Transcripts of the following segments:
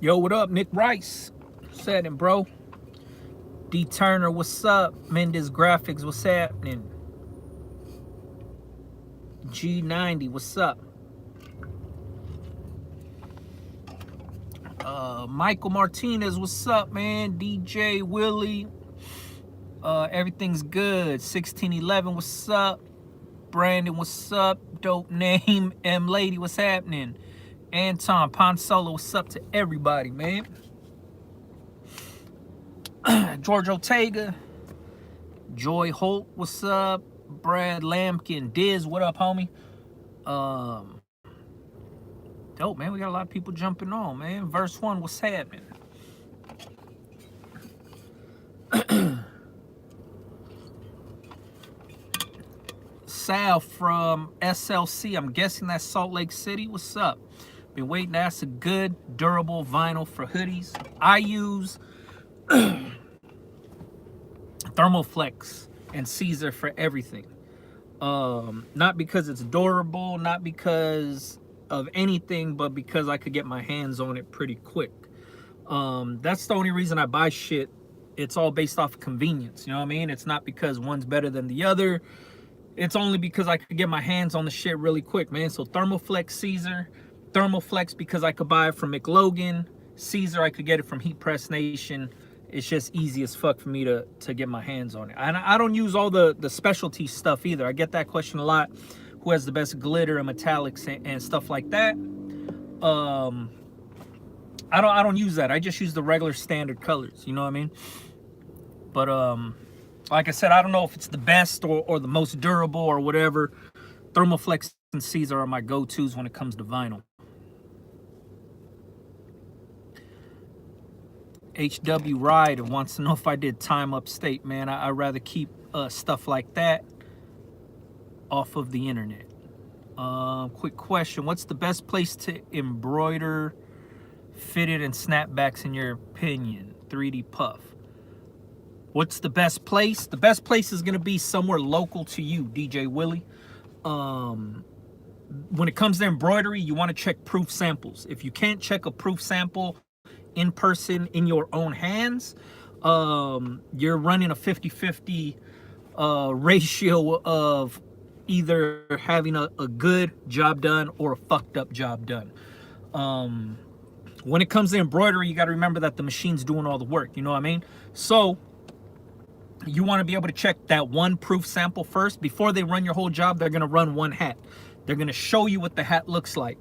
Yo, what up, Nick Rice? Said it, bro. D Turner, what's up? Mendes Graphics, what's happening? G90, what's up? Michael Martinez, what's up, man? DJ Willie, everything's good. 1611, what's up? Brandon, what's up? Dope name. M Lady, what's happening? Anton Ponsolo, what's up to everybody, man? George Ortega, Joy Holt, what's up? Brad Lampkin, Diz, what up, homie? Dope, man. We got a lot of people jumping on, man. Verse 1, what's happening? Sal from SLC, I'm guessing that's Salt Lake City. What's up? Been waiting to ask a good, durable vinyl for hoodies. I use Thermoflex and Caesar for everything. Not because it's durable, not because of anything, but because I could get my hands on it pretty quick. That's the only reason I buy shit. It's all based off of convenience, you know what I mean? It's not because one's better than the other. It's only because I could get my hands on the shit really quick, man. So Thermoflex, Caesar. Thermoflex because I could buy it from McLogan. Caesar, I could get it from Heat Press Nation. It's just easy as fuck for me to get my hands on it. And I don't use all the specialty stuff either. I get that question a lot. Who has the best glitter and metallics and stuff like that? I don't use that. I just use the regular standard colors. You know what I mean? But like I said, I don't know if it's the best or the most durable or whatever. Thermoflex and Caesar are my go-tos when it comes to vinyl. HW Ride wants to know if I did time upstate, man. I'd rather keep stuff like that off of the internet. Quick question. What's the best place to embroider fitted and snapbacks in your opinion? 3D Puff. What's the best place? The best place is going to be somewhere local to you, DJ Willie. When it comes to embroidery, you want to check proof samples. If you can't check a proof sample in person in your own hands, you're running a 50-50 ratio of either having a good job done or a fucked up job done. When it comes to embroidery, you got to remember that the machine's doing all the work, you know what I mean? So you want to be able to check that one proof sample first. Before they run your whole job, they're going to run one hat. They're going to show you what the hat looks like.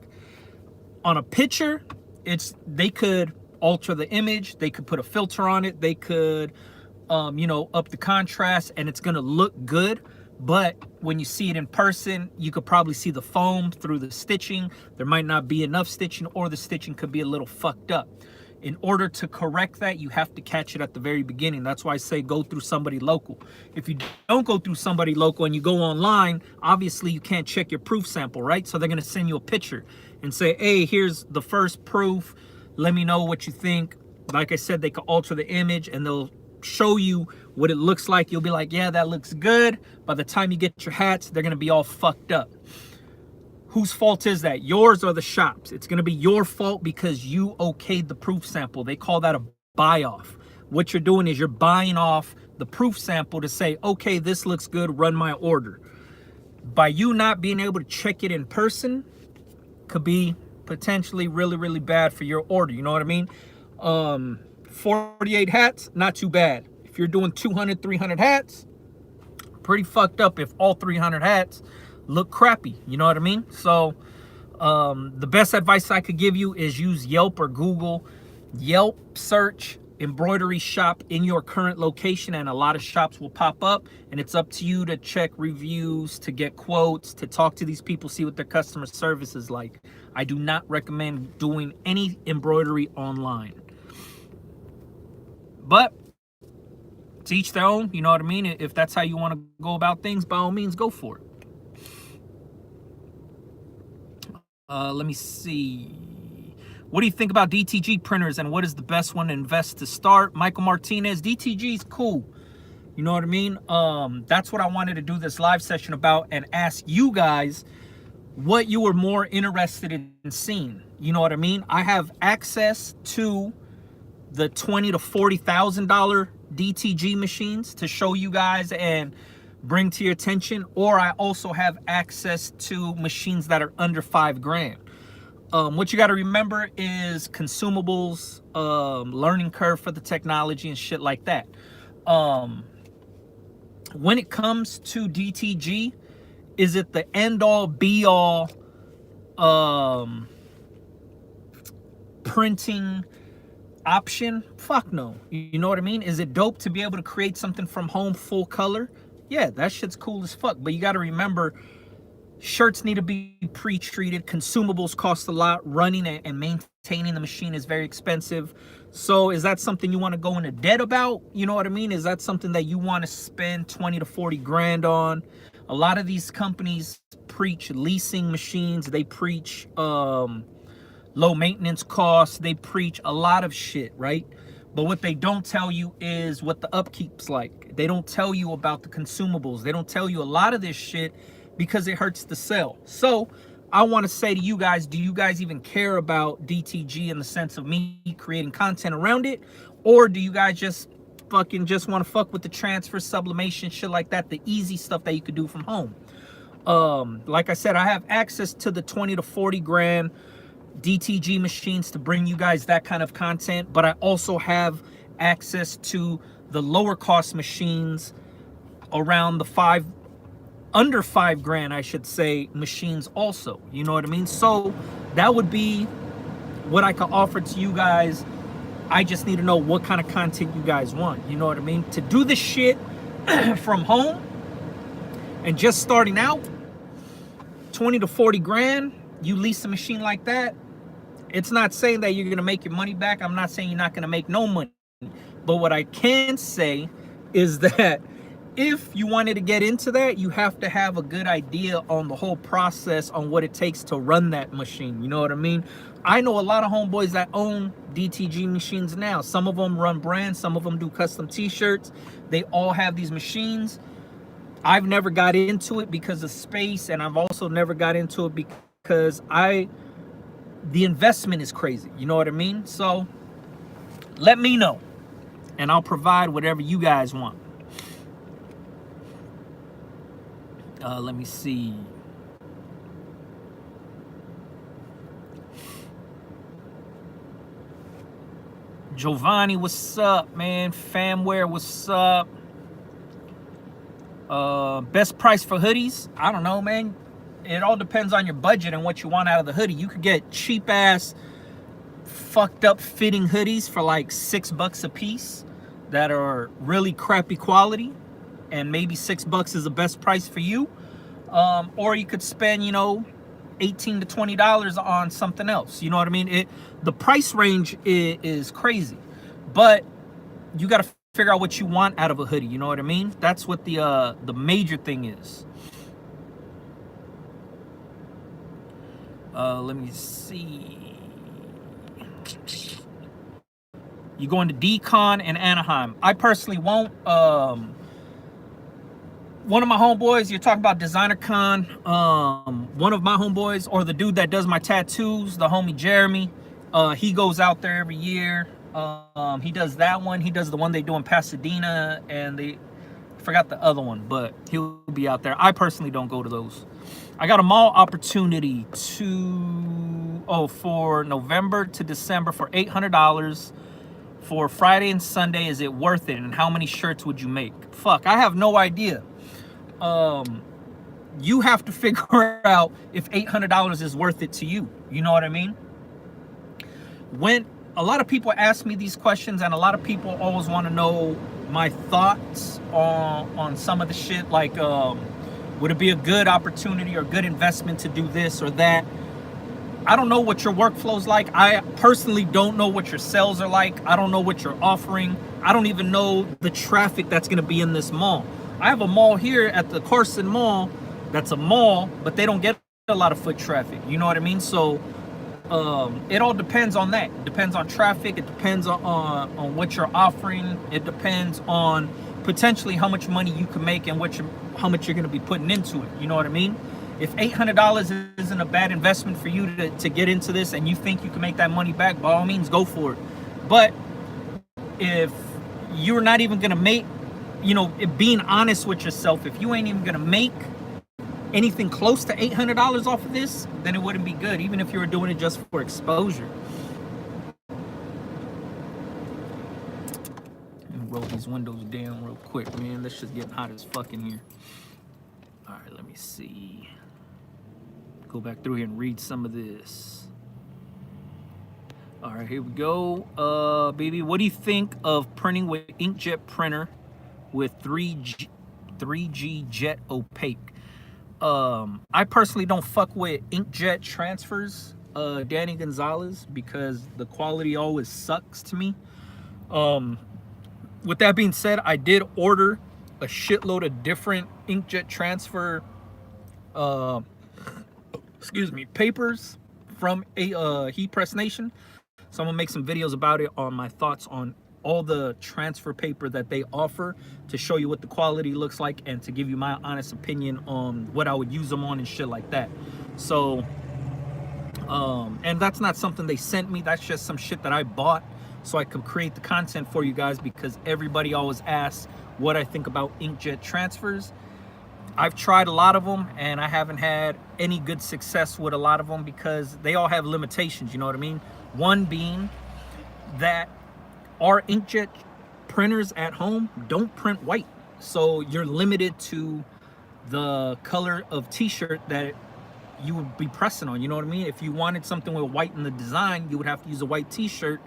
On a picture, they could alter the image, they could put a filter on it, they could up the contrast, and it's going to look good. But when you see it in person, you could probably see the foam through the stitching. There might not be enough stitching, or the stitching could be a little fucked up. In order to correct that, you have to catch it at the very beginning. That's why I say go through somebody local. If you don't go through somebody local and you go online, obviously you can't check your proof sample, right? So they're going to send you a picture and say, hey, here's the first proof. Let me know what you think. Like I said, they can alter the image and they'll show you what it looks like. You'll be like, yeah, that looks good. By the time you get your hats, they're going to be all fucked up. Whose fault is that? Yours or the shop's? It's going to be your fault because you okayed the proof sample. They call that a buy-off. What you're doing is you're buying off the proof sample to say, okay, this looks good, run my order. By you not being able to check it in person, could be potentially really, really bad for your order. You know what I mean? 48 hats, not too bad. If you're doing 200, 300 hats, pretty fucked up if all 300 hats look crappy. You know what I mean? So the best advice I could give you is use Yelp or Google. Yelp, search embroidery shop in your current location, and a lot of shops will pop up, and it's up to you to check reviews, to get quotes, to talk to these people, see what their customer service is like. I do not recommend doing any embroidery online, but to each their own. You know what I mean? If that's how you want to go about things, by all means, go for it. Let me see. What do you think about DTG printers, and what is the best one to invest to start? Michael Martinez, DTG is cool. You know what I mean? That's what I wanted to do this live session about and ask you guys what you were more interested in seeing. You know what I mean? I have access to the $20,000 to $40,000 DTG machines to show you guys and bring to your attention, or I also have access to machines that are under 5 grand. What you got to remember is consumables, learning curve for the technology and shit like that. When it comes to DTG, is it the end all be all printing option? Fuck no. You know what I mean? Is it dope to be able to create something from home full color? Yeah, that shit's cool as fuck. But you got to remember, shirts need to be pre-treated. Consumables cost a lot. Running and maintaining the machine is very expensive. So is that something you want to go into debt about? You know what I mean? Is that something that you want to spend 20 to 40 grand on? A lot of these companies preach leasing machines. They preach low maintenance costs. They preach a lot of shit, right? But what they don't tell you is what the upkeep's like. They don't tell you about the consumables. They don't tell you a lot of this shit because it hurts the sell. So I want to say to you guys, do you guys even care about DTG in the sense of me creating content around it? Or do you guys just want to fuck with the transfer, sublimation, shit like that, the easy stuff that you could do from home? Like I said, I have access to the 20 to 40 grand DTG machines to bring you guys that kind of content, but I also have access to the lower cost machines around the under 5 grand, I should say, machines also. You know what I mean? So that would be what I could offer to you guys. I just need to know what kind of content you guys want. You know what I mean? To do this shit from home and just starting out, 20 to 40 grand, you lease a machine like that, it's not saying that you're going to make your money back. I'm not saying you're not going to make no money. But what I can say is that if you wanted to get into that, you have to have a good idea on the whole process, on what it takes to run that machine. You know what I mean? I know a lot of homeboys that own DTG machines now. Some of them run brands. Some of them do custom t-shirts. They all have these machines. I've never got into it because of space, and I've also never got into it because the investment is crazy. You know what I mean? So let me know, and I'll provide whatever you guys want. Let me see. Giovanni, what's up, man? Famware, what's up? Best price for hoodies? I don't know, man. It all depends on your budget and what you want out of the hoodie. You could get cheap ass, fucked up fitting hoodies for like $6 a piece that are really crappy quality, and maybe $6 is the best price for you. Or you could spend, you know, $18 to $20 on something else. You know what I mean? The price range is crazy, but you got to figure out what you want out of a hoodie. You know what I mean? That's what the major thing is. Let me see. You going to D-Con and Anaheim? I personally won't. One of my homeboys, you're talking about Designer Con. One of my homeboys, or the dude that does my tattoos, the homie Jeremy, he goes out there every year. He does that one. He does the one they do in Pasadena, and I forgot the other one, but he'll be out there. I personally don't go to those. I got a mall opportunity for November to December for $800 for Friday and Sunday. Is it worth it? And how many shirts would you make? Fuck, I have no idea. You have to figure out if $800 is worth it to you. You know what I mean? When a lot of people ask me these questions, and a lot of people always want to know my thoughts on some of the shit, like would it be a good opportunity or good investment to do this or that? I don't know what your workflow's like. I personally don't know what your sales are like. I don't know what you're offering. I don't even know the traffic that's going to be in this mall. I have a mall here at the Carson Mall that's a mall, but they don't get a lot of foot traffic. You know what I mean? So it all depends on that. It depends on traffic. It depends on what you're offering. It depends on potentially how much money you can make and how much you're going to be putting into it. You know what I mean? If $800 isn't a bad investment for you to get into this and you think you can make that money back, by all means, go for it. But if you're not even gonna make, you know, being honest with yourself, if you ain't even gonna make anything close to $800 off of this, then it wouldn't be good, even if you were doing it just for exposure. And roll these windows down real quick, man. This shit's getting hot as fuck in here. All right, let me see. Go back through here and read some of this. All right, here we go. Baby, what do you think of printing with inkjet printer with 3G jet opaque? I personally don't fuck with inkjet transfers, Danny Gonzalez, because the quality always sucks to me. With that being said, I did order a shitload of different inkjet transfer papers from Heat Press Nation. So I'm gonna make some videos about it on my thoughts on all the transfer paper that they offer, to show you what the quality looks like and to give you my honest opinion on what I would use them on and shit like that. So and that's not something they sent me, that's just some shit that I bought so I could create the content for you guys, because everybody always asks what I think about inkjet transfers. I've tried a lot of them and I haven't had any good success with a lot of them, because they all have limitations, you know what I mean? One being that our inkjet printers at home don't print white, so you're limited to the color of t-shirt that you would be pressing on, you know what I mean? If you wanted something with white in the design, you would have to use a white t-shirt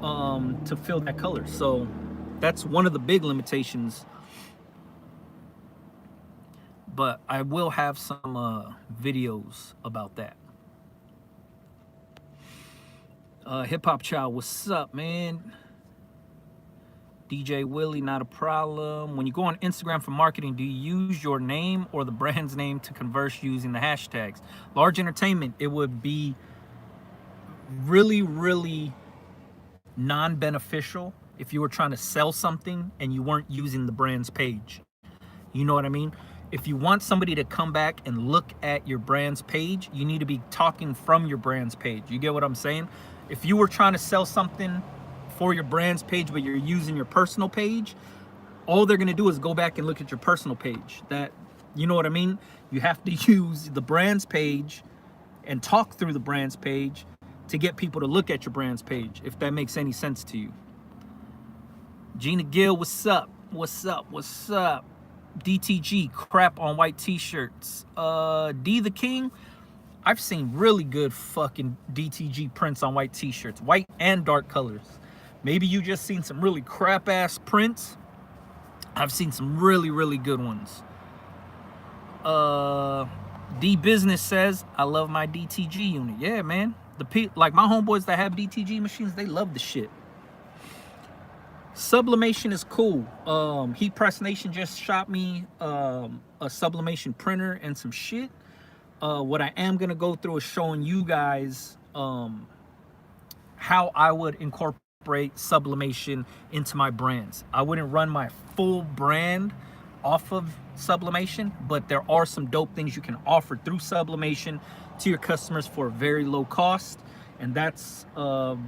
to fill that color. So that's one of the big limitations. But I will have some videos about that. Hip Hop Child, what's up, man? DJ Willie, not a problem. When you go on Instagram for marketing, do you use your name or the brand's name to converse using the hashtags? Large Entertainment, it would be really, really non-beneficial if you were trying to sell something and you weren't using the brand's page. You know what I mean? If you want somebody to come back and look at your brand's page, you need to be talking from your brand's page. You get what I'm saying? If you were trying to sell something for your brand's page, but you're using your personal page, all they're gonna do is go back and look at your personal page. That, you know what I mean? You have to use the brand's page and talk through the brand's page to get people to look at your brand's page, if that makes any sense to you. Gina Gill, what's up? What's up? What's up? DTG, crap on white t-shirts. D the King, I've seen really good fucking DTG prints on white t-shirts, white and dark colors. Maybe you just seen some really crap ass prints. I've seen some really, really good ones. D Business says, I love my DTG unit. Yeah, man. Like my homeboys that have DTG machines, they love the shit. Sublimation is cool. Heat Press Nation just shot me a Sublimation printer and some shit. What I am gonna go through is showing you guys how I would incorporate Sublimation into my brands. I wouldn't run my full brand off of Sublimation, but there are some dope things you can offer through Sublimation to your customers for a very low cost. And that's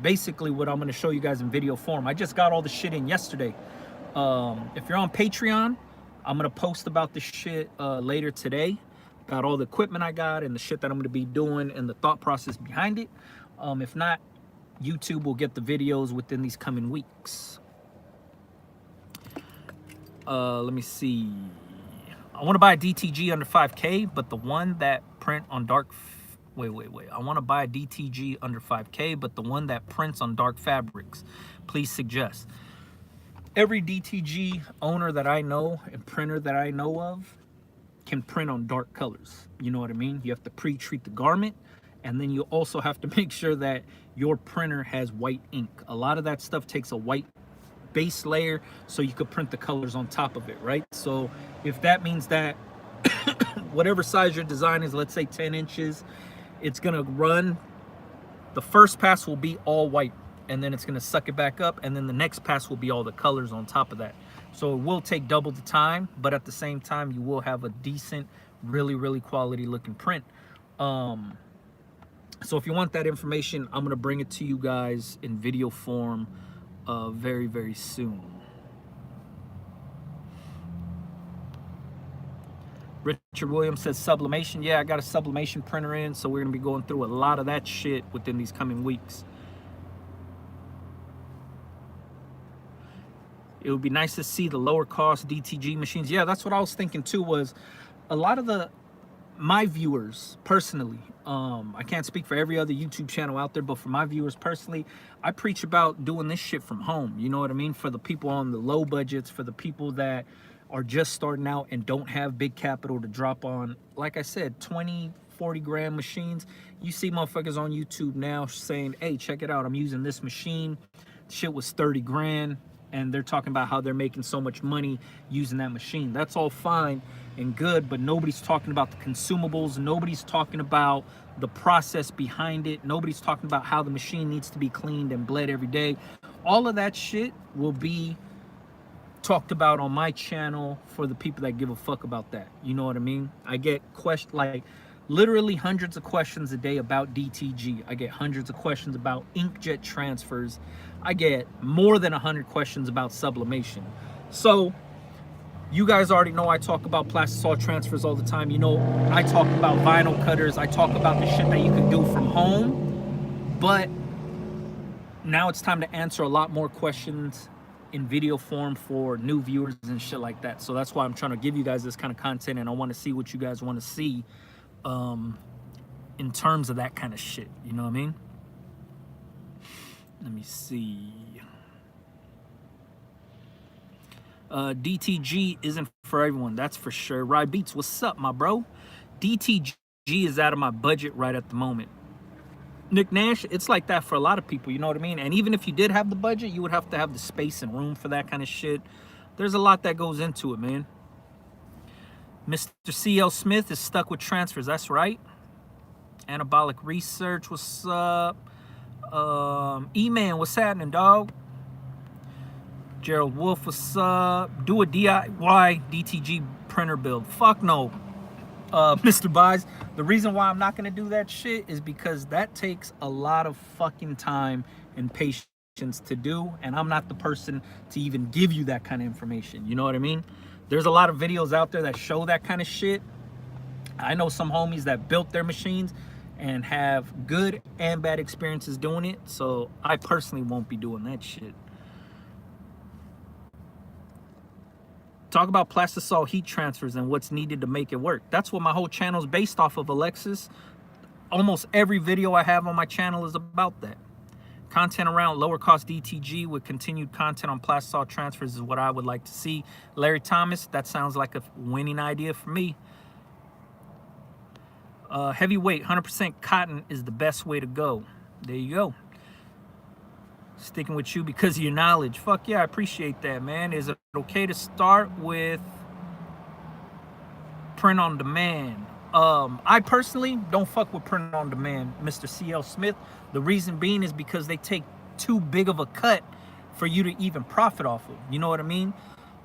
basically what I'm going to show you guys in video form. I just got all the shit in yesterday. If you're on Patreon, I'm going to post about this shit later today. Got all the equipment I got and the shit that I'm going to be doing and the thought process behind it. If not, YouTube will get the videos within these coming weeks. Let me see. I want to buy a DTG under 5K, but the one that print on dark... Wait. I want to buy a DTG under 5K, but the one that prints on dark fabrics. Please suggest. Every DTG owner that I know and printer that I know of can print on dark colors. You know what I mean? You have to pre-treat the garment, and then you also have to make sure that your printer has white ink. A lot of that stuff takes a white base layer so you could print the colors on top of it, right? So if that means that whatever size your design is, let's say 10 inches, it's gonna run, the first pass will be all white, and then it's gonna suck it back up, and then the next pass will be all the colors on top of that. So it will take double the time, but at the same time, you will have a decent Really quality looking print. So if you want that information, I'm gonna bring it to you guys in video form very soon. Richard Williams says sublimation. Yeah, I got a sublimation printer in, so we're gonna be going through a lot of that shit within these coming weeks. It would be nice to see the lower cost DTG machines. Yeah, that's what I was thinking too, was a lot of my viewers personally, I can't speak for every other YouTube channel out there, but for my viewers personally, I preach about doing this shit from home. You know what I mean? For the people on the low budgets, for the people that are just starting out and don't have big capital to drop on, like I said, 20, 40 grand machines. You see motherfuckers on YouTube now saying, hey, check it out, I'm using this machine. Shit was 30 grand. And they're talking about how they're making so much money using that machine. That's all fine and good, but nobody's talking about the consumables. Nobody's talking about the process behind it. Nobody's talking about how the machine needs to be cleaned and bled every day. All of that shit will be talked about on my channel for the people that give a fuck about that. You know what I mean? I get questions, like literally hundreds of questions a day about DTG. I get hundreds of questions about inkjet transfers. I get more than 100 questions about sublimation. So you guys already know I talk about plastisol transfers all the time. You know, I talk about vinyl cutters. I talk about the shit that you can do from home. But now it's time to answer a lot more questions in video form for new viewers and shit like that. So that's why I'm trying to give you guys this kind of content, and I want to see what you guys want to see in terms of that kind of shit. You know what I mean? Let me see. DTG isn't for everyone, that's for sure. Rye Beats, what's up, my bro? DTG is out of my budget right at the moment. Nick Nash, it's like that for a lot of people, you know what I mean? And even if you did have the budget, you would have to have the space and room for that kind of shit. There's a lot that goes into it, man. Mr. CL Smith is stuck with transfers, that's right. Anabolic Research, what's up? E-Man, what's happening, dog? Gerald Wolf, what's up? Do a DIY DTG printer build. Fuck no. Mr. Buys, the reason why I'm not gonna do that shit is because that takes a lot of fucking time and patience to do, and I'm not the person to even give you that kind of information. You know what I mean? There's a lot of videos out there that show that kind of shit. I know some homies that built their machines and have good and bad experiences doing it, so I personally won't be doing that shit. Talk about plastisol heat transfers and what's needed to make it work. That's what my whole channel is based off of, Alexis. Almost every video I have on my channel is about that. Content around lower cost DTG with continued content on plastisol transfers is what I would like to see. Larry Thomas, that sounds like a winning idea for me. Heavyweight, 100% cotton is the best way to go. There you go. Sticking with you because of your knowledge. Fuck yeah, I appreciate that, man. Is it okay to start with print on demand? I personally don't fuck with print on demand, Mr. CL Smith. The reason being is because they take too big of a cut for you to even profit off of. You know what I mean?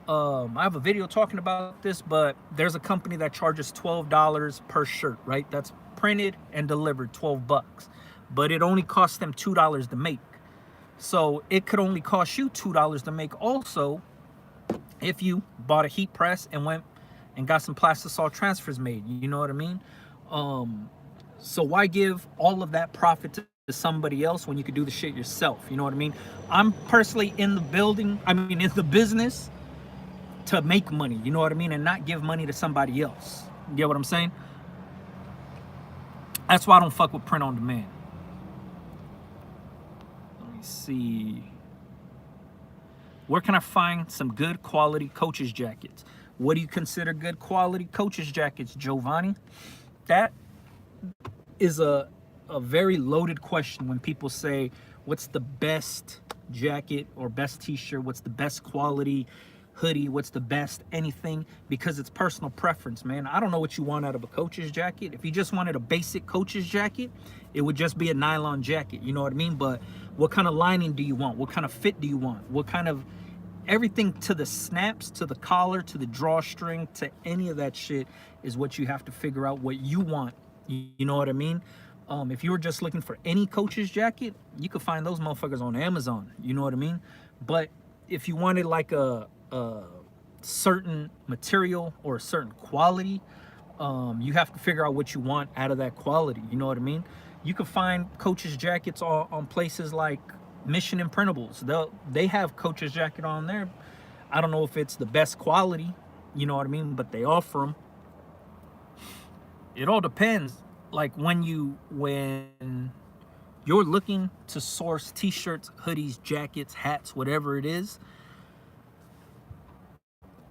I have a video talking about this, but there's a company that charges $12 per shirt, right? That's printed and delivered, 12 bucks. But it only costs them $2 to make. So it could only cost you $2 to make also if you bought a heat press and went and got some plastisol transfers made. You know what I mean? So why give all of that profit to somebody else when you could do the shit yourself? You know what I mean? I'm personally in the business to make money, you know what I mean, and not give money to somebody else. You get what I'm saying? That's why I don't fuck with print on demand. Let me see. Where can I find some good quality coach's jackets? What do you consider good quality coach's jackets, Giovanni? That is a very loaded question when people say, what's the best jacket or best t-shirt? What's the best quality hoodie? What's the best anything? Because it's personal preference, man. I don't know what you want out of a coach's jacket. If you just wanted a basic coach's jacket, it would just be a nylon jacket. You know what I mean? But what kind of lining do you want? What kind of fit do you want? What kind of Everything to the snaps, to the collar, to the drawstring, to any of that shit is what you have to figure out what you want. You know what I mean? If you were just looking for any coach's jacket, you could find those motherfuckers on Amazon. You know what I mean? But if you wanted like a certain material or a certain quality, you have to figure out what you want out of that quality. You know what I mean? You can find coaches jackets on places like Mission Imprintables. They have coaches jacket on there. I don't know if it's the best quality, you know what I mean, but they offer them. It all depends. Like when you're looking to source t-shirts, hoodies, jackets, hats, whatever it is,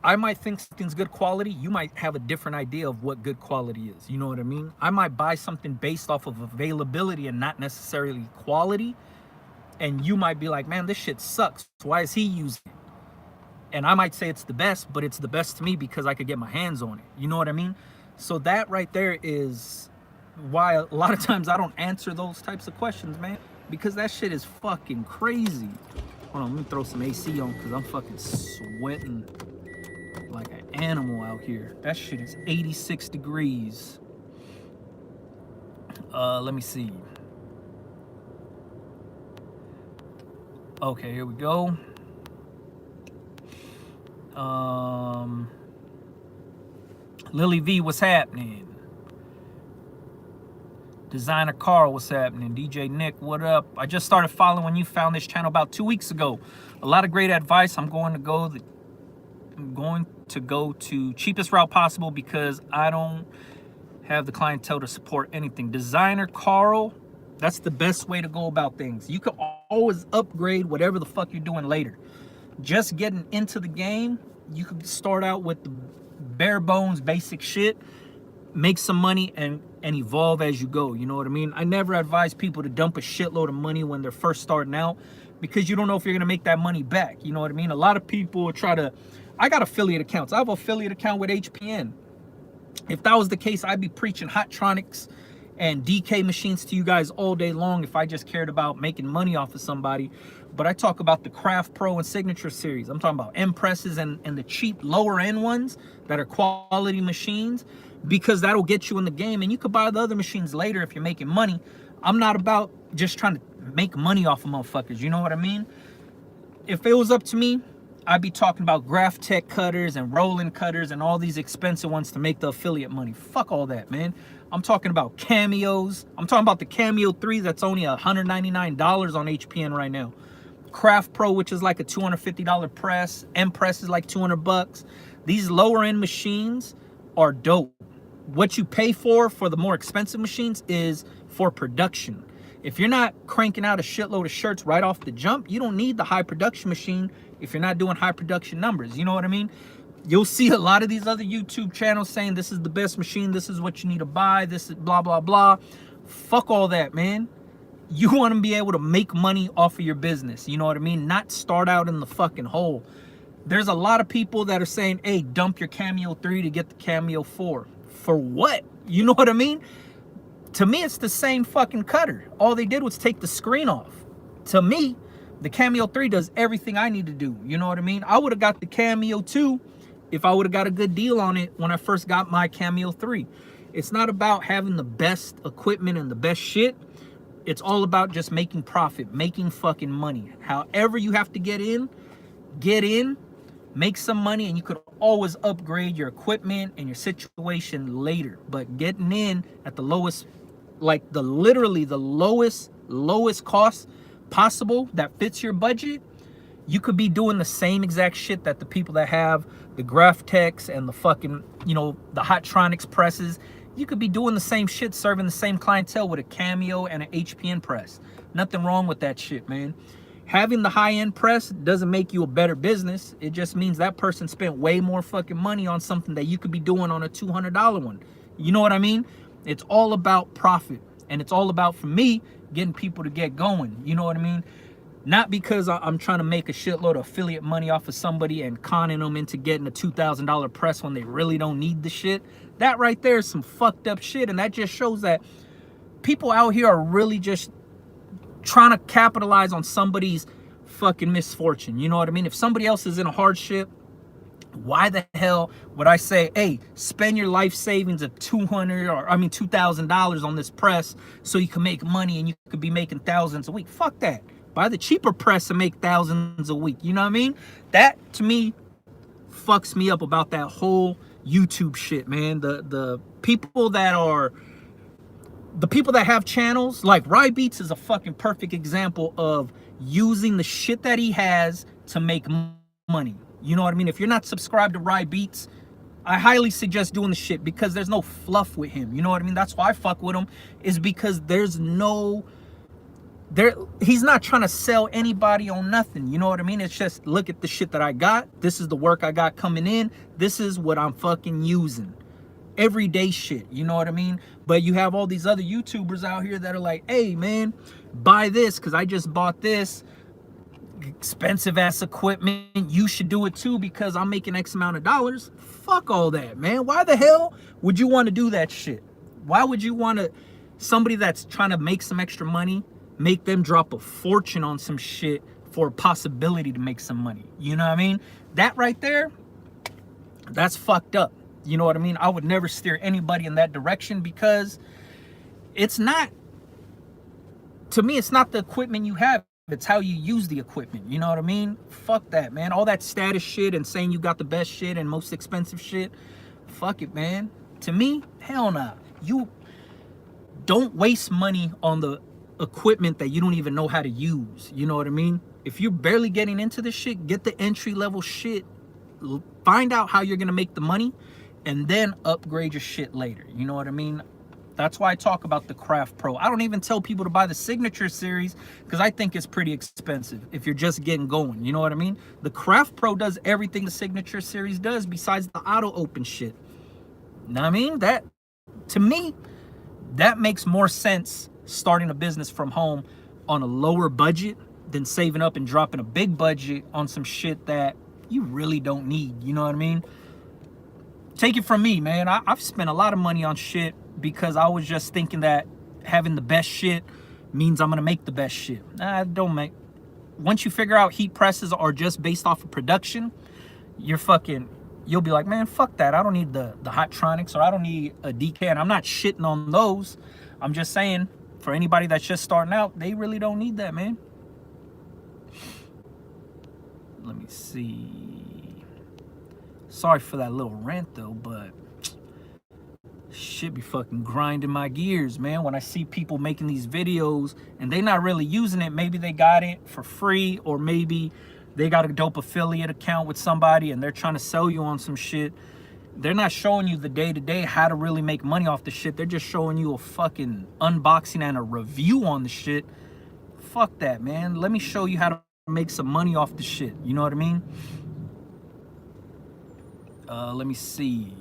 I might think something's good quality. You might have a different idea of what good quality is. You know what I mean? I might buy something based off of availability and not necessarily quality. And you might be like, man, this shit sucks. Why is he using it? And I might say it's the best, but it's the best to me because I could get my hands on it. You know what I mean? So that right there is why a lot of times I don't answer those types of questions, man. Because that shit is fucking crazy. Hold on, let me throw some AC on because I'm fucking sweating like an animal out here. That shit is 86 degrees. Let me see. Okay, here we go. Lily V, what's happening? Designer Carl, what's happening? DJ Nick, what up? I just started following when you found this channel about 2 weeks ago. A lot of great advice. I'm going to go to cheapest route possible because I don't have the clientele to support anything. Designer Carl, that's the best way to go about things. You can always upgrade whatever the fuck you're doing later. Just getting into the game, you can start out with the bare bones basic shit, make some money and evolve as you go. You know what I mean? I never advise people to dump a shitload of money when they're first starting out because you don't know if you're gonna make that money back. You know what I mean? A lot of people try to, I got affiliate accounts. I have an affiliate account with HPN. If that was the case, I'd be preaching Hottronics and DK machines to you guys all day long if I just cared about making money off of somebody. But I talk about the Craft Pro and Signature series. I'm talking about M presses and the cheap lower end ones that are quality machines, because that'll get you in the game and you could buy the other machines later if you're making money. I'm not about just trying to make money off of motherfuckers. You know what I mean? If it was up to me, I'd be talking about Graph Tech cutters and Roland cutters and all these expensive ones to make the affiliate money. Fuck all that, man. I'm talking about cameos. I'm talking about the Cameo 3 that's only $199 on HPN right now. Craft Pro, which is like a $250 press. M press is like 200 bucks. These lower end machines are dope. What you pay for the more expensive machines is for production. If you're not cranking out a shitload of shirts right off the jump, you don't need the high production machine if you're not doing high production numbers. You know what I mean? You'll see a lot of these other YouTube channels saying this is the best machine, this is what you need to buy, this is blah, blah, blah. Fuck all that, man. You want to be able to make money off of your business. You know what I mean? Not start out in the fucking hole. There's a lot of people that are saying, hey, dump your Cameo 3 to get the Cameo 4. For what? You know what I mean? To me, it's the same fucking cutter. All they did was take the screen off. To me, the Cameo 3 does everything I need to do. You know what I mean? I would have got the Cameo 2 if I would have got a good deal on it when I first got my Cameo 3. It's not about having the best equipment and the best shit. It's all about just making profit, making fucking money. However you have to get in, make some money, and you could always upgrade your equipment and your situation later. But getting in at the lowest, like literally the lowest cost possible that fits your budget, you could be doing the same exact shit that the people that have the Graph Techs and the fucking, you know, the Hottronics presses, you could be doing the same shit, serving the same clientele with a Cameo and an HPN press. Nothing wrong with that shit, man. Having the high-end press doesn't make you a better business. It just means that person spent way more fucking money on something that you could be doing on a $200 one. You know what I mean? It's all about profit. And it's all about, for me, getting people to get going. You know what I mean? Not because I'm trying to make a shitload of affiliate money off of somebody and conning them into getting a $2,000 press when they really don't need the shit. That right there is some fucked up shit. And that just shows that people out here are really just trying to capitalize on somebody's fucking misfortune. You know what I mean? If somebody else is in a hardship, why the hell would I say, hey, spend your life savings of $2,000 on this press so you can make money and you could be making thousands a week? Fuck that. Buy the cheaper press and make thousands a week. You know what I mean? That to me fucks me up about that whole YouTube shit, man. The people that have channels like Rye Beats is a fucking perfect example of using the shit that he has to make money. You know what I mean? If you're not subscribed to Rye Beats, I highly suggest doing the shit because there's no fluff with him. You know what I mean? That's why I fuck with him, is because he's not trying to sell anybody on nothing. You know what I mean? It's just, look at the shit that I got. This is the work I got coming in. This is what I'm fucking using. Everyday shit. You know what I mean? But you have all these other YouTubers out here that are like, hey, man, buy this because I just bought this expensive ass equipment. You should do it too because I'm making X amount of dollars. Fuck all that, man. Why the hell would you want to do that shit? Why would you want to, somebody that's trying to make some extra money, make them drop a fortune on some shit for a possibility to make some money? You know what I mean? That right there, that's fucked up. You know what I mean? I would never steer anybody in that direction because it's not, to me, it's not the equipment you have. It's how you use the equipment. You know what I mean? Fuck that, man. All that status shit and saying you got the best shit and most expensive shit. Fuck it, man. To me, hell nah. You don't waste money on the equipment that you don't even know how to use. You know what I mean? If you're barely getting into this shit, get the entry level shit. Find out how you're going to make the money and then upgrade your shit later. You know what I mean? That's why I talk about the Craft Pro. I don't even tell people to buy the Signature series because I think it's pretty expensive if you're just getting going. You know what I mean? The Craft Pro does everything the Signature series does besides the auto open shit. You know what I mean? That, to me, that makes more sense starting a business from home on a lower budget than saving up and dropping a big budget on some shit that you really don't need. You know what I mean? Take it from me, man. I've spent a lot of money on shit because I was just thinking that having the best shit means I'm gonna make the best shit. Nah, don't make. Once you figure out heat presses are just based off of production, you'll be like, man, fuck that. I don't need the Hottronics, or I don't need a DK. And I'm not shitting on those. I'm just saying, for anybody that's just starting out, they really don't need that, man. Let me see. Sorry for that little rant though, but shit be fucking grinding my gears, man. When I see people making these videos and they not really using it, maybe they got it for free, or maybe they got a dope affiliate account with somebody and they're trying to sell you on some shit. They're not showing you the day-to-day how to really make money off the shit. They're just showing you a fucking unboxing and a review on the shit. Fuck that, man. Let me show you how to make some money off the shit. You know what I mean? Let me see.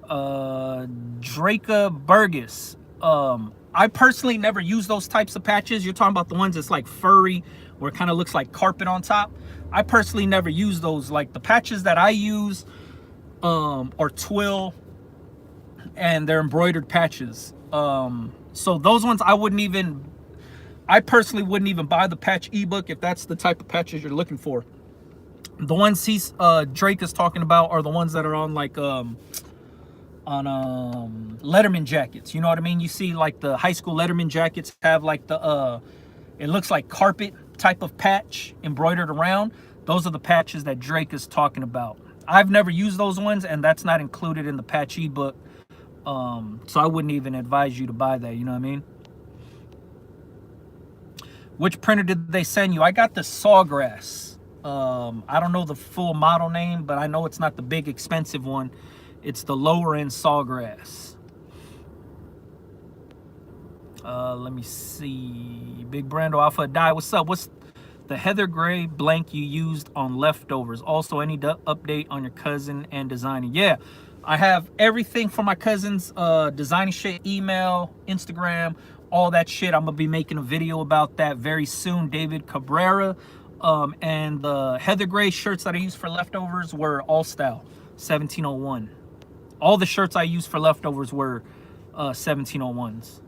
Draca Burgess. I personally never use those types of patches. You're talking about the ones that's like furry, where it kind of looks like carpet on top. I personally never use those. Like the patches that I use are twill, and they're embroidered patches. So those ones I personally wouldn't even buy the patch ebook if that's the type of patches you're looking for. The ones Drake is talking about are the ones that are on like Letterman jackets. You know what I mean? You see like the high school Letterman jackets have like the it looks like carpet type of patch embroidered around. Those are the patches that Drake is talking about. I've never used those ones, and that's not included in the patch ebook. So I wouldn't even advise you to buy that. You know what I mean? Which printer did they send you? I got the Sawgrass. I don't know the full model name, but I know it's not the big expensive one. It's the lower end Sawgrass. Let me see. Big Brando Alpha Die. What's up? What's the heather gray blank you used on leftovers? Also, any update on your cousin and designing? Yeah, I have everything for my cousin's designing shit, email, Instagram, all that shit. I'm gonna be making a video about that very soon. David Cabrera. And the heather gray shirts that I used for leftovers were all style 1701. All the shirts I used for leftovers were 1701s.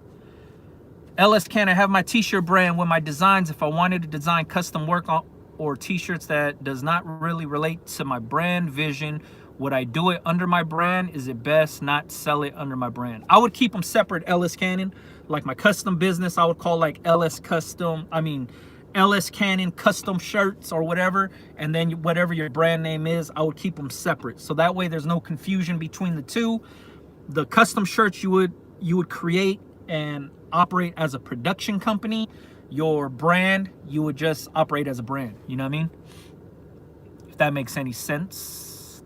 LS Can I have my t-shirt brand with my designs if I wanted to design custom work on or t-shirts that does not really relate to my brand vision? Would I do it under my brand? Is it best not sell it under my brand? I would keep them separate, LS Cannon. Like my custom business, I would call like LS Cannon custom shirts or whatever. And then whatever your brand name is, I would keep them separate. So that way there's no confusion between the two. The custom shirts you would create and operate as a production company. Your brand, you would just operate as a brand. You know what I mean? If that makes any sense.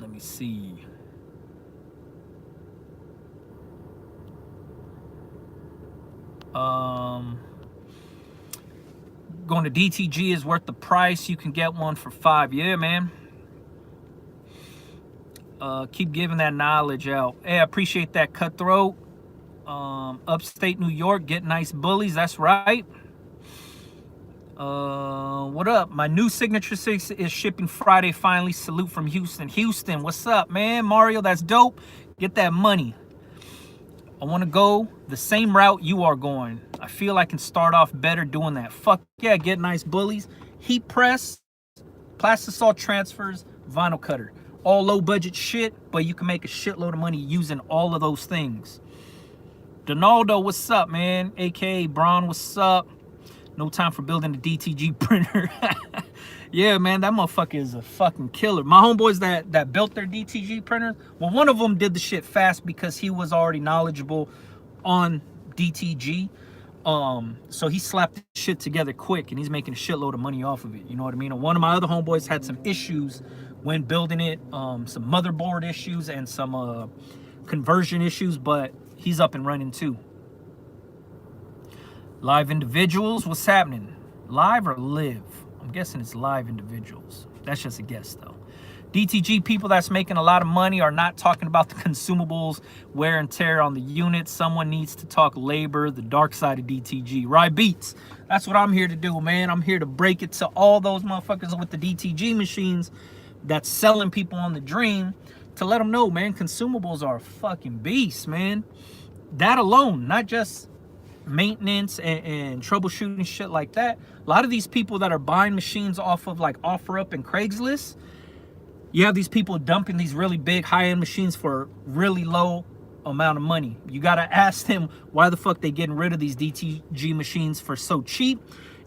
Let me see. Going to DTG is worth the price. You can get one for $5. Yeah, man. Keep giving that knowledge out. Hey, I appreciate that, Cutthroat. Upstate New York, get nice bullies. That's right. What up? My new Signature 6 is shipping Friday finally. Salute from Houston. Houston, what's up, man? Mario, that's dope. Get that money. I want to go the same route you are going. I feel I can start off better doing that. Fuck yeah, get nice bullies. Heat press, plastisol transfers, vinyl cutter. All low budget shit, but you can make a shitload of money using all of those things. Donaldo, what's up, man? AKA Braun, what's up? No time for building a DTG printer. Yeah, man, that motherfucker is a fucking killer. My homeboys that built their DTG printers, well, one of them did the shit fast because he was already knowledgeable on DTG. So he slapped the shit together quick, and he's making a shitload of money off of it. You know what I mean? And one of my other homeboys had some issues when building it, some motherboard issues and some conversion issues, but he's up and running too. Live individuals, what's happening? Live or live? I'm guessing it's live individuals. That's just a guess though. DTG people that's making a lot of money are not talking about the consumables, wear and tear on the unit. Someone needs to talk labor, the dark side of DTG. Right, Beats. That's what I'm here to do, man. I'm here to break it to all those motherfuckers with the DTG machines that's selling people on the dream, to let them know, man, consumables are a fucking beast, man. That alone, not just maintenance and troubleshooting shit like that. A lot of these people that are buying machines off of like OfferUp and Craigslist, you have these people dumping these really big high-end machines for really low amount of money. You got to ask them why the fuck they getting rid of these DTG machines for so cheap.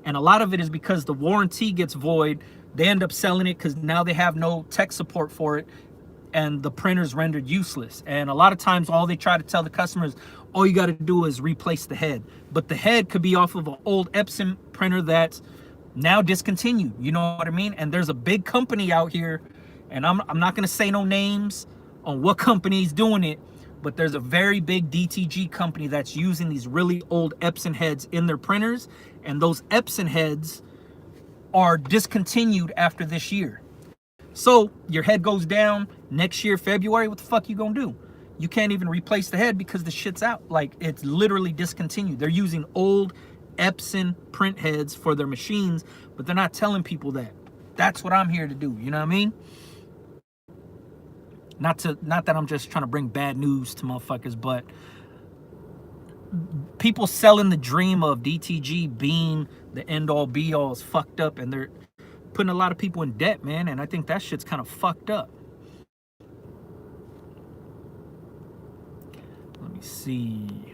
And a lot of it is because the warranty gets void. They end up selling it because now they have no tech support for it, and the printer's rendered useless. And a lot of times all they try to tell the customers, all you got to do is replace the head. But the head could be off of an old Epson printer that's now discontinued. You know what I mean? And there's a big company out here, and I'm not going to say no names on what company's doing it, but there's a very big DTG company that's using these really old Epson heads in their printers, and those Epson heads are discontinued after this year. So your head goes down next year, February, what the fuck you gonna do? You can't even replace the head because the shit's out. Like, it's literally discontinued. They're using old Epson print heads for their machines, but they're not telling people that. That's what I'm here to do, you know what I mean? Not that I'm just trying to bring bad news to motherfuckers, but people selling the dream of DTG being the end-all be-all is fucked up, and they're putting a lot of people in debt, man, and I think that shit's kind of fucked up. Let me see.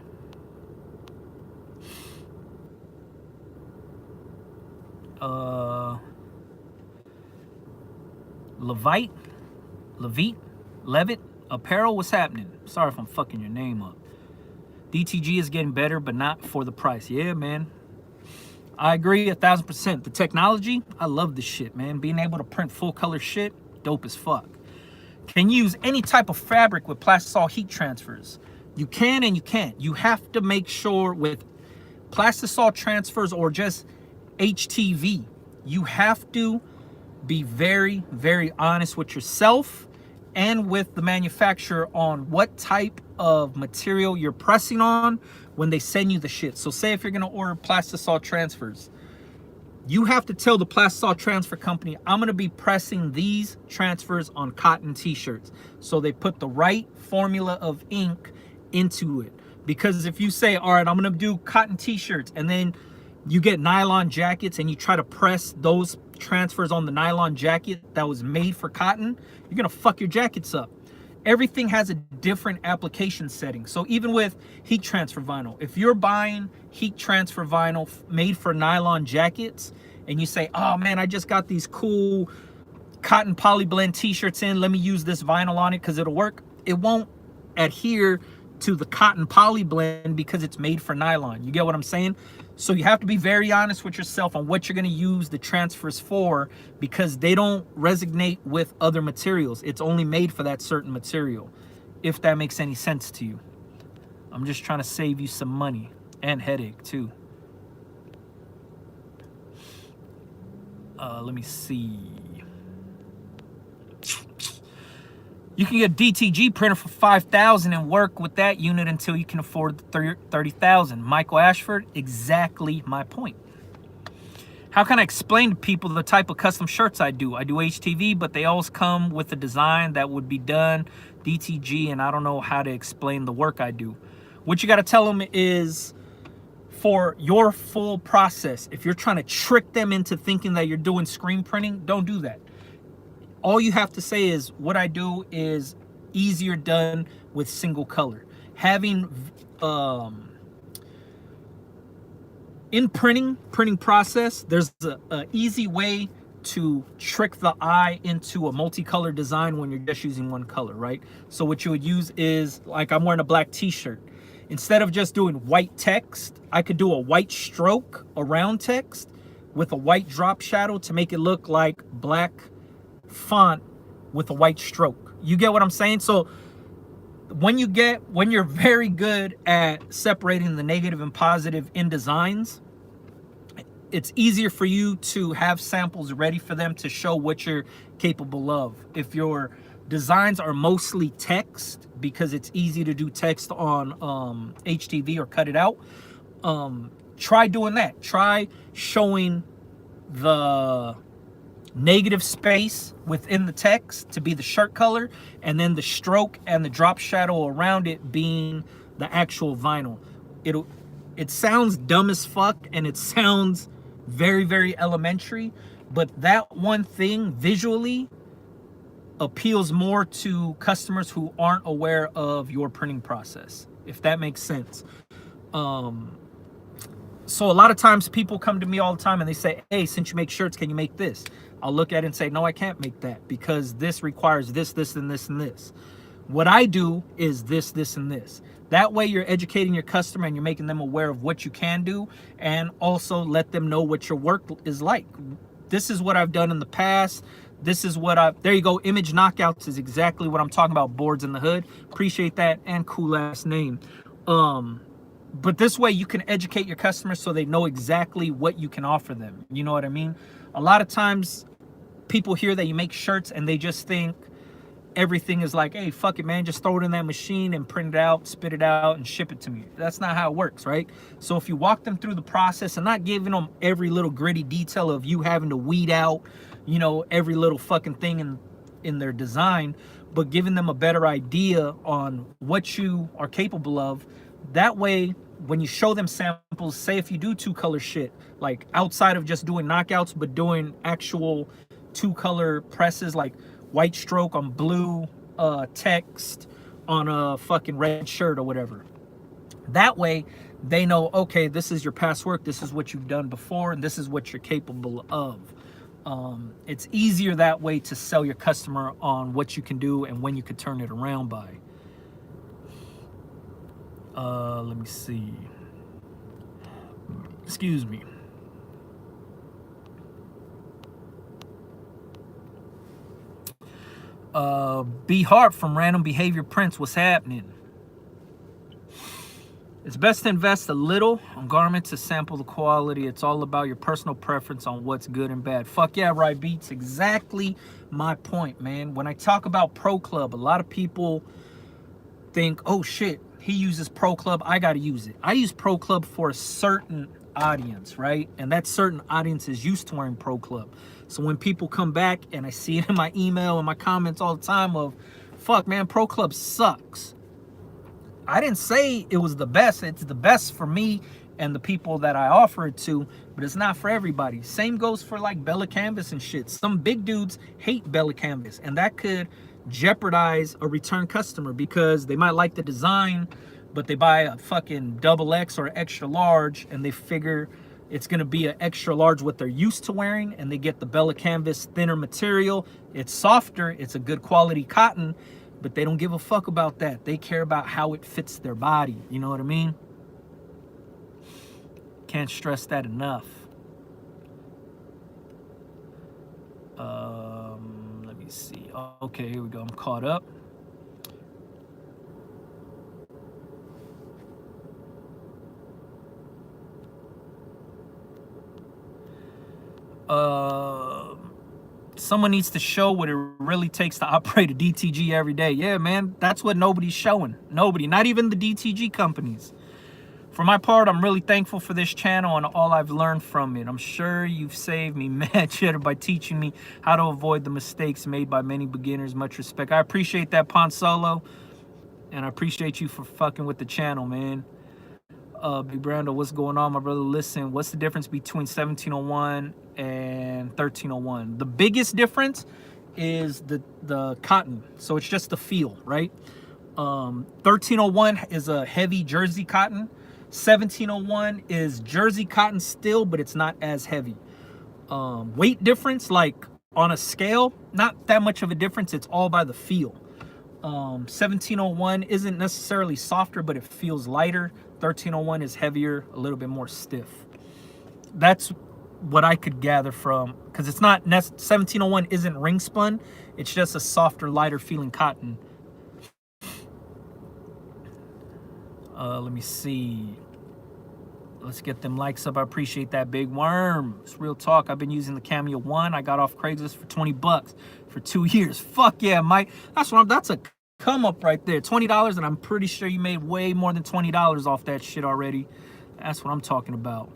Levitt Apparel, what's happening? Sorry if I'm fucking your name up. DTG is getting better, but not for the price. Yeah, man. I agree 1,000%. The technology, I love this shit, man. Being able to print full color shit, dope as fuck. Can you use any type of fabric with plastisol heat transfers? You can and you can't. You have to make sure with plastisol transfers or just HTV, you have to be very, very honest with yourself and with the manufacturer on what type of material you're pressing on when they send you the shit. So say if you're gonna order plastisol transfers, you have to tell the plastisol transfer company, I'm gonna be pressing these transfers on cotton t-shirts. So they put the right formula of ink into it. Because if you say, all right, I'm gonna do cotton t-shirts, and then you get nylon jackets and you try to press those transfers on the nylon jacket that was made for cotton, you're gonna fuck your jackets up. Everything has a different application setting. So even with heat transfer vinyl, if you're buying heat transfer vinyl made for nylon jackets and you say, oh man, I just got these cool cotton polyblend t-shirts in, let me use this vinyl on it because it'll work, it won't adhere to the cotton poly blend because it's made for nylon. You get what I'm saying? So you have to be very honest with yourself on what you're going to use the transfers for, because they don't resonate with other materials. It's only made for that certain material, if that makes any sense to you. I'm just trying to save you some money and headache too. Let me see. You can get a DTG printer for $5,000 and work with that unit until you can afford the $30,000. Michael Ashford, exactly my point. How can I explain to people the type of custom shirts I do? I do HTV, but they always come with a design that would be done DTG, and I don't know how to explain the work I do. What you got to tell them is, for your full process, if you're trying to trick them into thinking that you're doing screen printing, don't do that. All you have to say is, what I do is easier done with single color. Having in printing process, there's a easy way to trick the eye into a multicolored design when you're just using one color, right? So what you would use is, like I'm wearing a black t-shirt. Instead of just doing white text, I could do a white stroke around text with a white drop shadow to make it look like black font with a white stroke. You get what I'm saying? So when you're very good at separating the negative and positive in designs, it's easier for you to have samples ready for them to show what you're capable of. If your designs are mostly text, because it's easy to do text on HTV or cut it out, try doing that. Try showing the negative space within the text to be the shirt color, and then the stroke and the drop shadow around it being the actual vinyl. It sounds dumb as fuck, and it sounds very, very elementary, but that one thing visually appeals more to customers who aren't aware of your printing process, if that makes sense. So a lot of times people come to me all the time and they say, hey, since you make shirts, can you make this? I'll look at it and say, no, I can't make that because this requires this, this, and this, and this. What I do is this, this, and this. That way you're educating your customer and you're making them aware of what you can do, and also let them know what your work is like. This is what I've done in the past. This is what there you go. Image Knockouts is exactly what I'm talking about. Boards in the Hood. Appreciate that, and cool ass name. But this way you can educate your customers so they know exactly what you can offer them. You know what I mean? A lot of times people hear that you make shirts and they just think everything is like, hey, fuck it, man, just throw it in that machine and print it out, spit it out, and ship it to me. That's not how it works, right? So if you walk them through the process and not giving them every little gritty detail of you having to weed out, you know, every little fucking thing in their design, but giving them a better idea on what you are capable of, that way when you show them samples, say if you do two color shit, like outside of just doing knockouts, but doing actual two color presses, like white stroke on blue text on a fucking red shirt or whatever. That way they know, okay, this is your past work, this is what you've done before, and this is what you're capable of. It's easier that way to sell your customer on what you can do and when you could turn it around by. Let me see. Excuse me. B Hart from Random Behavior Prints, what's happening? It's best to invest a little on garments to sample the quality. It's all about your personal preference on what's good and bad. Fuck yeah, right, Beats. Exactly my point, man. When I talk about Pro Club, a lot of people think, oh shit, he uses Pro Club, I gotta use it. I use Pro Club for a certain audience, right? And that certain audience is used to wearing Pro Club. So when people come back and I see it in my email and my comments all the time of, fuck man, Pro Club sucks, I didn't say it was the best. It's the best for me and the people that I offer it to, but it's not for everybody. Same goes for like Bella Canvas and shit. Some big dudes hate Bella Canvas, and that could jeopardize a return customer because they might like the design, but they buy a fucking double X or extra large and they figure it's going to be an extra large what they're used to wearing, and they get the Bella Canvas thinner material. It's softer, it's a good quality cotton, but they don't give a fuck about that. They care about how it fits their body. You know what I mean? Can't stress that enough. Let me see. Okay, here we go. I'm caught up. Someone needs to show what it really takes to operate a DTG every day. Yeah, man, that's what nobody's showing. Nobody, not even the DTG companies. For my part, I'm really thankful for this channel and all I've learned from it. I'm sure you've saved me mad cheddar by teaching me how to avoid the mistakes made by many beginners. Much respect. I appreciate that, Pon Solo, and I appreciate you for fucking with the channel, man. Big Brando, what's going on, my brother? Listen, what's the difference between 1701 and 1301? The biggest difference is the cotton. So it's just the feel, right? 1301 is a heavy jersey cotton. 1701 is jersey cotton still, but it's not as heavy. Weight difference, like on a scale, not that much of a difference. It's all by the feel. 1701 isn't necessarily softer, but it feels lighter. 1301 is heavier, a little bit more stiff. That's what I could gather from, because it's not 1701 isn't ring spun. It's just a softer, lighter feeling cotton. Let me see. Let's get them likes up. I appreciate that, Big Worm. It's real talk. I've been using the Cameo 1. I got off Craigslist for 20 bucks for 2 years. Fuck yeah, Mike. That's a come up right there. $20, and I'm pretty sure you made way more than $20 off that shit already. That's what I'm talking about.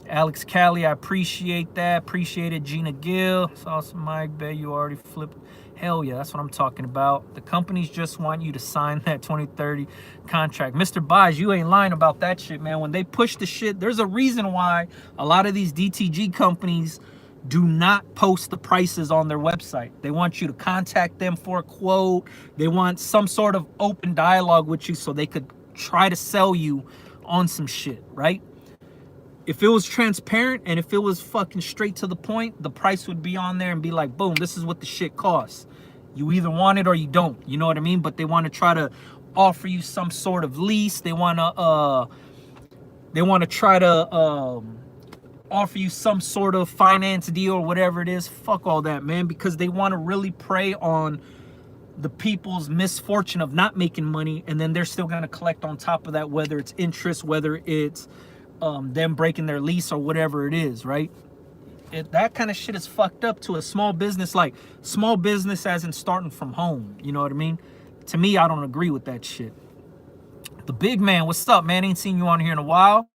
Alex Callie, I appreciate that. Appreciate it. Gina Gill. Awesome, Mike. Bet you already flipped. Hell yeah, that's what I'm talking about. The companies just want you to sign that 2030 contract. Mr. Buys, you ain't lying about that shit, man. When they push the shit, there's a reason why a lot of these DTG companies do not post the prices on their website. They want you to contact them for a quote. They want some sort of open dialogue with you so they could try to sell you on some shit, right? If it was transparent and if it was fucking straight to the point, the price would be on there and be like, boom, this is what the shit costs. You either want it or you don't. You know what I mean? But they want to try to offer you some sort of lease. They want to try to offer you some sort of finance deal or whatever it is. Fuck all that, man, because they want to really prey on the people's misfortune of not making money, and then they're still going to collect on top of that, whether it's interest, whether it's them breaking their lease or whatever it is, right? That kind of shit is fucked up to a small business, like small business as in starting from home. You know what I mean? To me, I don't agree with that shit. The big man, what's up, man? Ain't seen you on here in a while.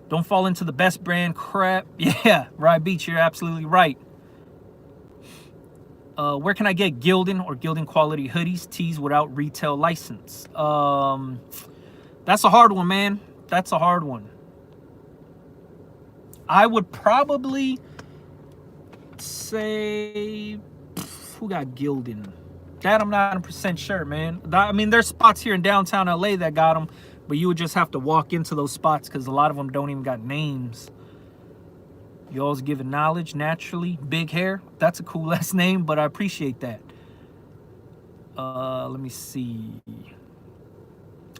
Don't fall into the best brand crap. Yeah, Rye Beach, you're absolutely right. Where can I get Gildan or Gildan quality hoodies, tees without retail license? That's a hard one, man. That's a hard one. I would probably say, who got Gildan? That I'm not 100% sure, man. I mean, there's spots here in downtown LA that got them, but you would just have to walk into those spots because a lot of them don't even got names. You always giving knowledge naturally. Big hair. That's a cool ass name, but I appreciate that. Let me see.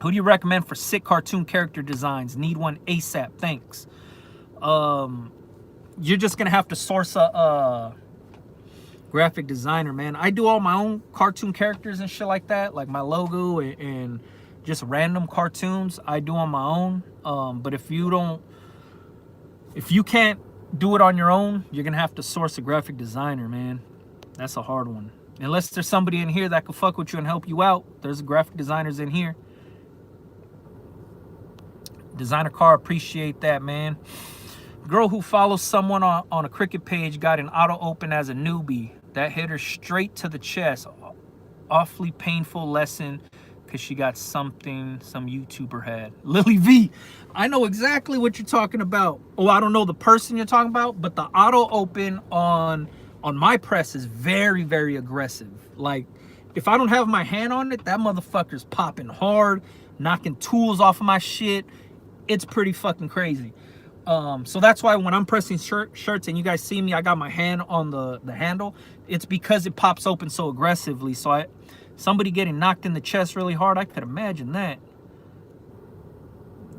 Who do you recommend for sick cartoon character designs? Need one ASAP. Thanks. You're just gonna have to source a graphic designer, man. I do all my own cartoon characters and shit like that, like my logo and just random cartoons. I do on my own. But if you can't do it on your own, you're gonna have to source a graphic designer, man. That's a hard one. Unless there's somebody in here that can fuck with you and help you out. There's graphic designers in here. Designer car, appreciate that, man. Girl who follows someone on a cricket page got an auto open as a newbie. That hit her straight to the chest. Awfully painful lesson because she got something some YouTuber had. Lily V, I know exactly what you're talking about. Oh, I don't know the person you're talking about, but the auto open on my press is very, very aggressive. Like, if I don't have my hand on it, that motherfucker's popping hard, knocking tools off of my shit. It's pretty fucking crazy. So that's why when I'm pressing shirts and you guys see me, I got my hand on the handle. It's because it pops open so aggressively. So somebody getting knocked in the chest really hard, I could imagine that.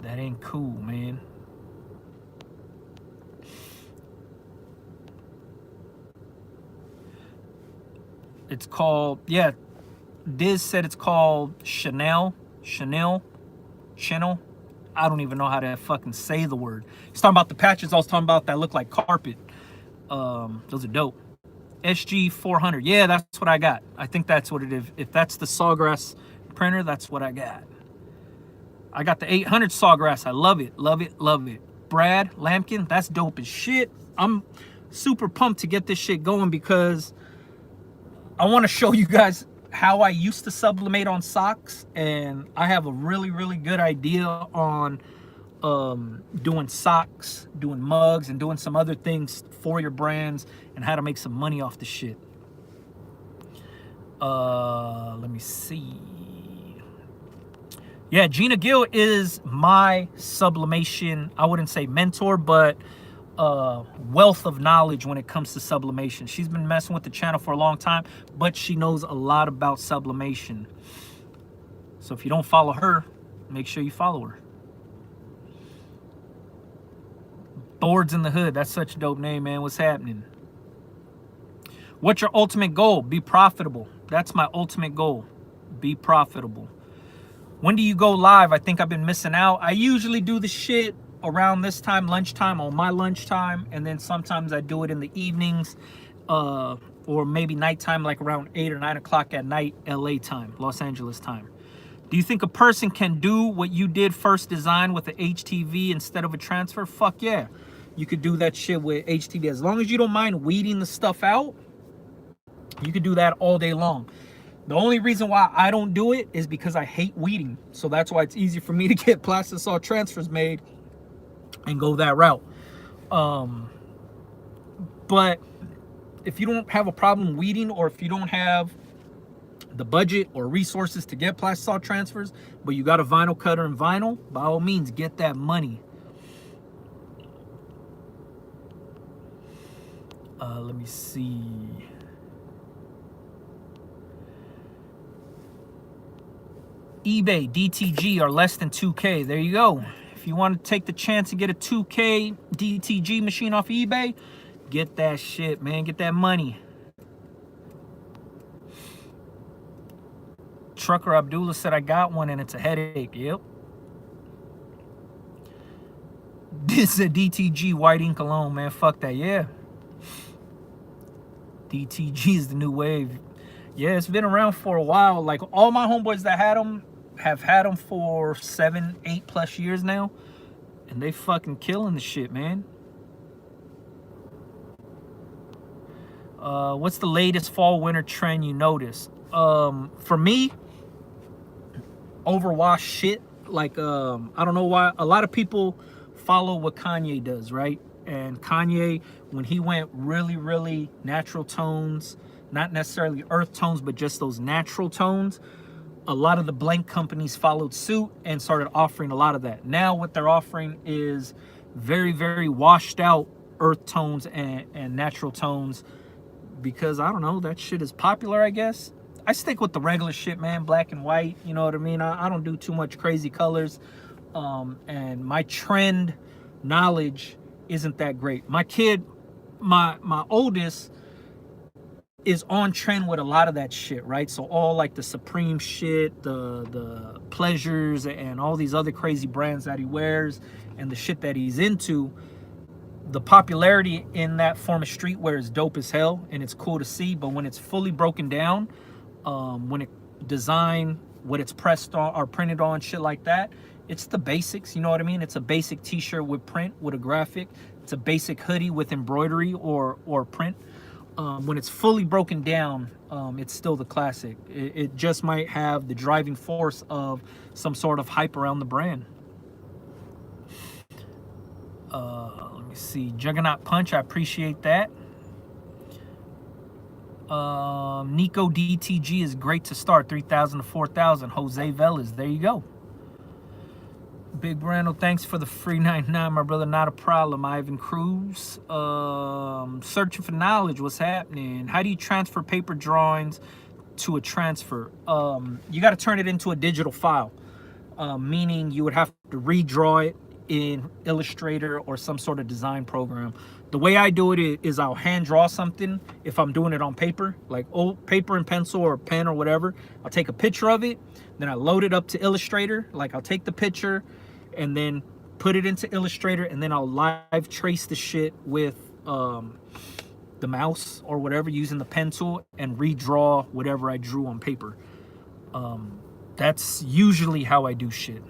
That ain't cool, man. It's called, yeah, Diz said it's called Chanel. I don't even know how to fucking say the word. He's talking about the patches I was talking about that look like carpet. Those are dope. SG 400. Yeah, that's what I got. I think that's what it is. If that's the Sawgrass printer, that's what I got. I got the 800 Sawgrass. I love it. Love it. Love it. Brad Lampkin, that's dope as shit. I'm super pumped to get this shit going because I want to show you guys how I used to sublimate on socks, and I have a really, really good idea on doing socks, doing mugs, and doing some other things for your brands and how to make some money off the shit. Let me see. Yeah, Gina Gill is my sublimation, I wouldn't say mentor, but wealth of knowledge when it comes to sublimation. She's been messing with the channel for a long time, but she knows a lot about sublimation. So if you don't follow her, make sure you follow her. Boards in the Hood, that's such a dope name, man. What's happening? What's your ultimate goal? Be profitable. That's my ultimate goal. Be profitable. When do you go live? I think I've been missing out. I usually do the shit around this time, lunchtime, on my lunchtime, and then sometimes I do it in the evenings, or maybe nighttime, like around 8 or 9 o'clock at night, LA time, Los Angeles time. Do you think a person can do what you did first design with the HTV instead of a transfer? Fuck yeah. You could do that shit with HTV. As long as you don't mind weeding the stuff out, you could do that all day long. The only reason why I don't do it is because I hate weeding. So that's why it's easy for me to get plastic saw transfers made and go that route. But if you don't have a problem weeding, or if you don't have the budget or resources to get plastic saw transfers, but you got a vinyl cutter and vinyl, by all means, get that money. Let me see. eBay, DTG are less than 2K. There you go. If you want to take the chance to get a 2K DTG machine off eBay, get that shit, man. Get that money. Trucker Abdullah said, I got one and it's a headache. Yep. This is a DTG white ink alone, man. Fuck that. Yeah. DTG is the new wave. Yeah, it's been around for a while. Like, all my homeboys that had them have had them for 7, 8+ years now. And they fucking killing the shit, man. What's the latest fall winter trend you notice? For me, overwash shit. Like, I don't know why a lot of people follow what Kanye does, right? And Kanye, when he went really, really natural tones, not necessarily earth tones, but just those natural tones, a lot of the blank companies followed suit and started offering a lot of that. Now what they're offering is very, very washed out earth tones and natural tones, because I don't know, that shit is popular, I guess. I stick with the regular shit, man, black and white, you know what I mean? I don't do too much crazy colors. And my trend knowledge isn't that great. My kid, my oldest, is on trend with a lot of that shit, right? So all like the Supreme shit, the Pleasures, and all these other crazy brands that he wears, and the shit that he's into, the popularity in that form of streetwear is dope as hell, and it's cool to see. But when it's fully broken down, when it design, what it's pressed on or printed on, shit like that, it's the basics, you know what I mean? It's a basic t-shirt with print, with a graphic. It's a basic hoodie with embroidery or print. When it's fully broken down, it's still the classic. It just might have the driving force of some sort of hype around the brand. Let me see. Juggernaut Punch, I appreciate that. Nico DTG is great to start. 3,000 to 4,000. Jose Velas, there you go. Big Brando, thanks for the free 99, my brother. Not a problem. Ivan Cruz, searching for knowledge. What's happening? How do you transfer paper drawings to a transfer? You got to turn it into a digital file, meaning you would have to redraw it in Illustrator or some sort of design program. The way I do it is I'll hand draw something if I'm doing it on paper, like old paper and pencil or pen or whatever. I'll take a picture of it, then I load it up to Illustrator. Like I'll take the picture and then put it into Illustrator, and then I'll live trace the shit with the mouse or whatever using the pen tool and redraw whatever I drew on paper. That's usually how I do shit.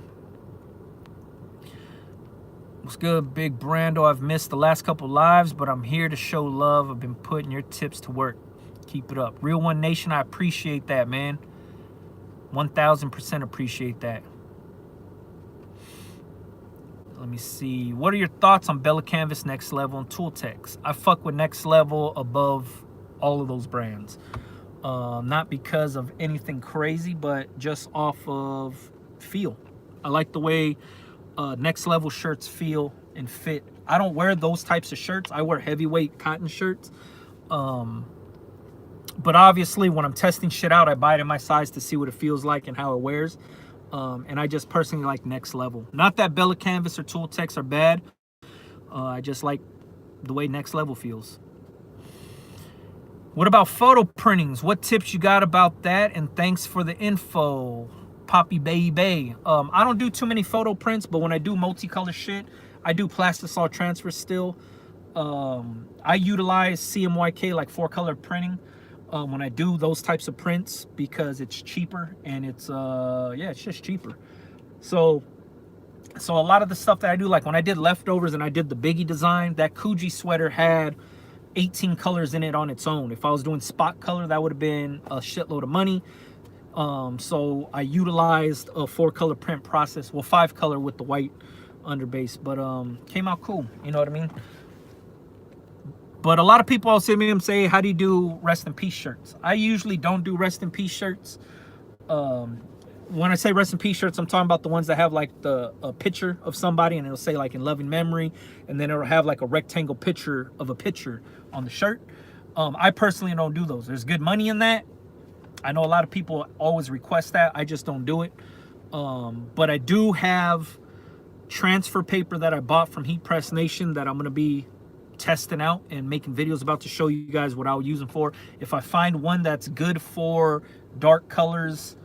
What's good, Big Brando? I've missed the last couple lives, but I'm here to show love. I've been putting your tips to work. Keep it up. Real One Nation, I appreciate that, man. 1,000% appreciate that. Let me see. What are your thoughts on Bella Canvas, Next Level, and Tooltex? I fuck with Next Level above all of those brands. Not because of anything crazy, but just off of feel. I like the way Next Level shirts feel and fit. I don't wear those types of shirts. I wear heavyweight cotton shirts. But obviously when I'm testing shit out, I buy it in my size to see what it feels like and how it wears. And I just personally like Next Level. Not that Bella Canvas or Tooltex are bad. I just like the way Next Level feels. What about photo printings? What tips you got about that? And thanks for the info, Poppy Baby. I don't do too many photo prints, but when I do multicolor shit, I do plastisol transfer still. I utilize CMYK, like 4-color printing, when I do those types of prints because it's cheaper and it's yeah, it's just cheaper. So a lot of the stuff that I do, like when I did Leftovers and I did the Biggie design, that Coogee sweater had 18 colors in it on its own. If I was doing spot color, that would have been a shitload of money. So I utilized a 4-color print process, well, 5-color with the white underbase, but came out cool, you know what I mean? But a lot of people will say to me and say, how do you do rest in peace shirts? I usually don't do rest in peace shirts. When I say rest in peace shirts, I'm talking about the ones that have like a picture of somebody and it'll say like in loving memory, and then it'll have like a rectangle picture of a picture on the shirt. I personally don't do those. There's good money in that. I know a lot of people always request that. I just don't do it. But I do have transfer paper that I bought from Heat Press Nation that I'm going to be testing out and making videos about to show you guys what I'll use them for. If I find one that's good for dark colors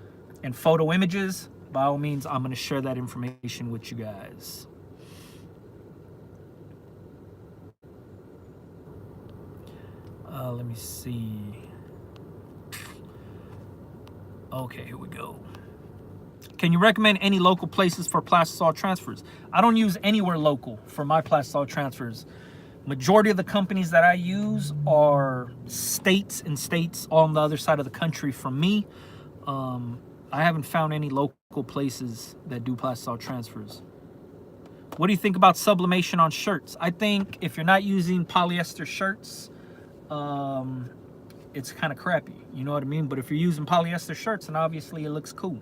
and photo images, by all means, I'm going to share that information with you guys. Let me see. Okay, here we go. Can you recommend any local places for plastisol transfers? I don't use anywhere local for my plastisol transfers. Majority of the companies that I use are states and states on the other side of the country from me. I haven't found any local places that do plastisol transfers. What do you think about sublimation on shirts? I think if you're not using polyester shirts, it's kind of crappy, you know what I mean? But if you're using polyester shirts, then obviously it looks cool.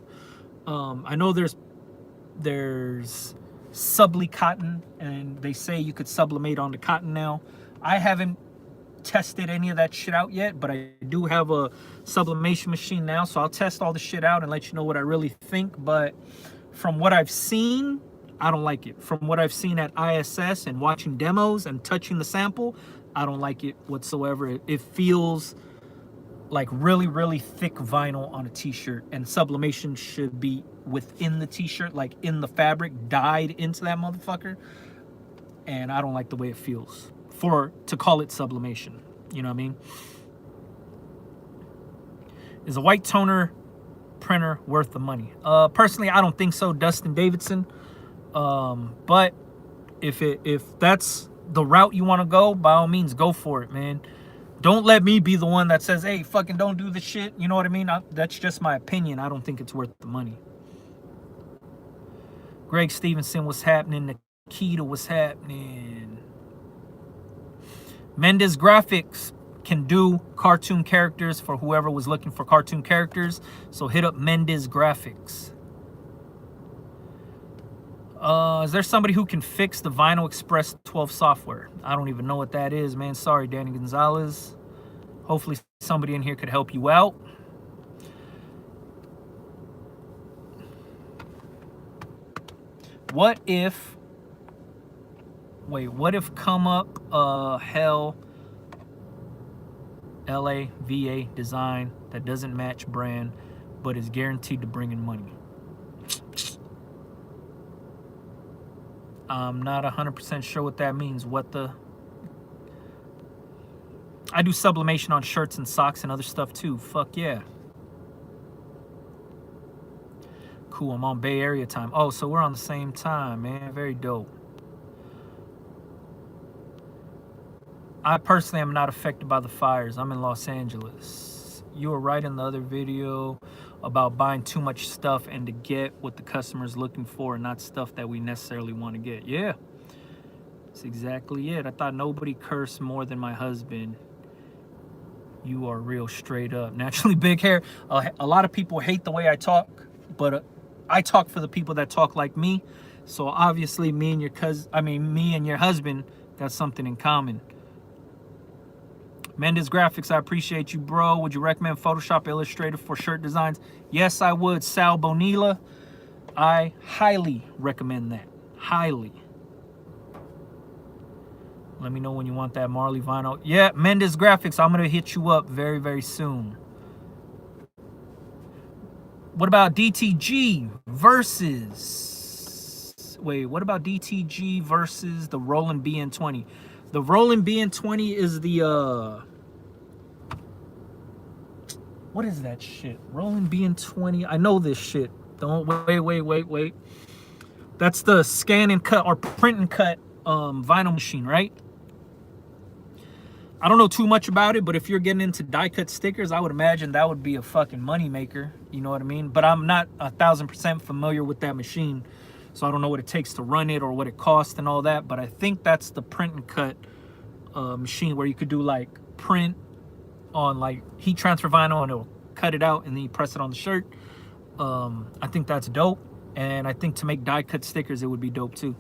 I know there's Subli cotton, and they say you could sublimate onto cotton now. I haven't tested any of that shit out yet, but I do have a sublimation machine now, so I'll test all the shit out and let you know what I really think. But from what I've seen, I don't like it. From what I've seen at ISS and watching demos and touching the sample, I don't like it whatsoever. It feels like really, really thick vinyl on a t-shirt, and sublimation should be within the t-shirt, like in the fabric, dyed into that motherfucker. And I don't like the way it feels to call it sublimation, you know what I mean? Is a white toner printer worth the money? Personally, I don't think so, Dustin Davidson. But if that's the route you want to go, by all means, go for it, man. Don't let me be the one that says, hey, fucking don't do the shit. You know what I mean? That's just my opinion. I don't think it's worth the money. Greg Stevenson, what's happening? Nikita, what's happening? Mendes Graphics can do cartoon characters for whoever was looking for cartoon characters. So hit up Mendes Graphics. Is there somebody who can fix the Vinyl Express 12 software? I don't even know what that is, man. Sorry, Danny Gonzalez. Hopefully somebody in here could help you out. What if come up hell LA VA design that doesn't match brand but is guaranteed to bring in money? I'm not 100% sure what that means. I do sublimation on shirts and socks and other stuff too. Fuck yeah. Cool, I'm on Bay Area time. Oh, so we're on the same time, man. Very dope. I personally am not affected by the fires. I'm in Los Angeles. You were right in the other video about buying too much stuff and to get what the customer's looking for and not stuff that we necessarily want to get. Yeah, that's exactly it. I thought nobody cursed more than my husband. You are real straight up. Naturally big hair. A lot of people hate the way I talk, but I talk for the people that talk like me. So obviously me and your husband got something in common. Mendes Graphics, I appreciate you, bro. Would you recommend Photoshop Illustrator for shirt designs? Yes, I would. Sal Bonilla, I highly recommend that. Highly. Let me know when you want that Marley vinyl. Yeah, Mendes Graphics, I'm going to hit you up very, very soon. What about DTG versus... Wait, what about DTG versus the Roland BN20? The Roland BN20 is the, what is that shit? Roland BN20. I know this shit. Don't, wait. That's the scan and cut or print and cut vinyl machine, right? I don't know too much about it, but if you're getting into die cut stickers, I would imagine that would be a fucking money maker. You know what I mean? But I'm not 1000% familiar with that machine. So I don't know what it takes to run it or what it costs and all that. But I think that's the print and cut machine where you could do like print on like heat transfer vinyl and it'll cut it out and then you press it on the shirt. I think that's dope. And I think to make die cut stickers, it would be dope too.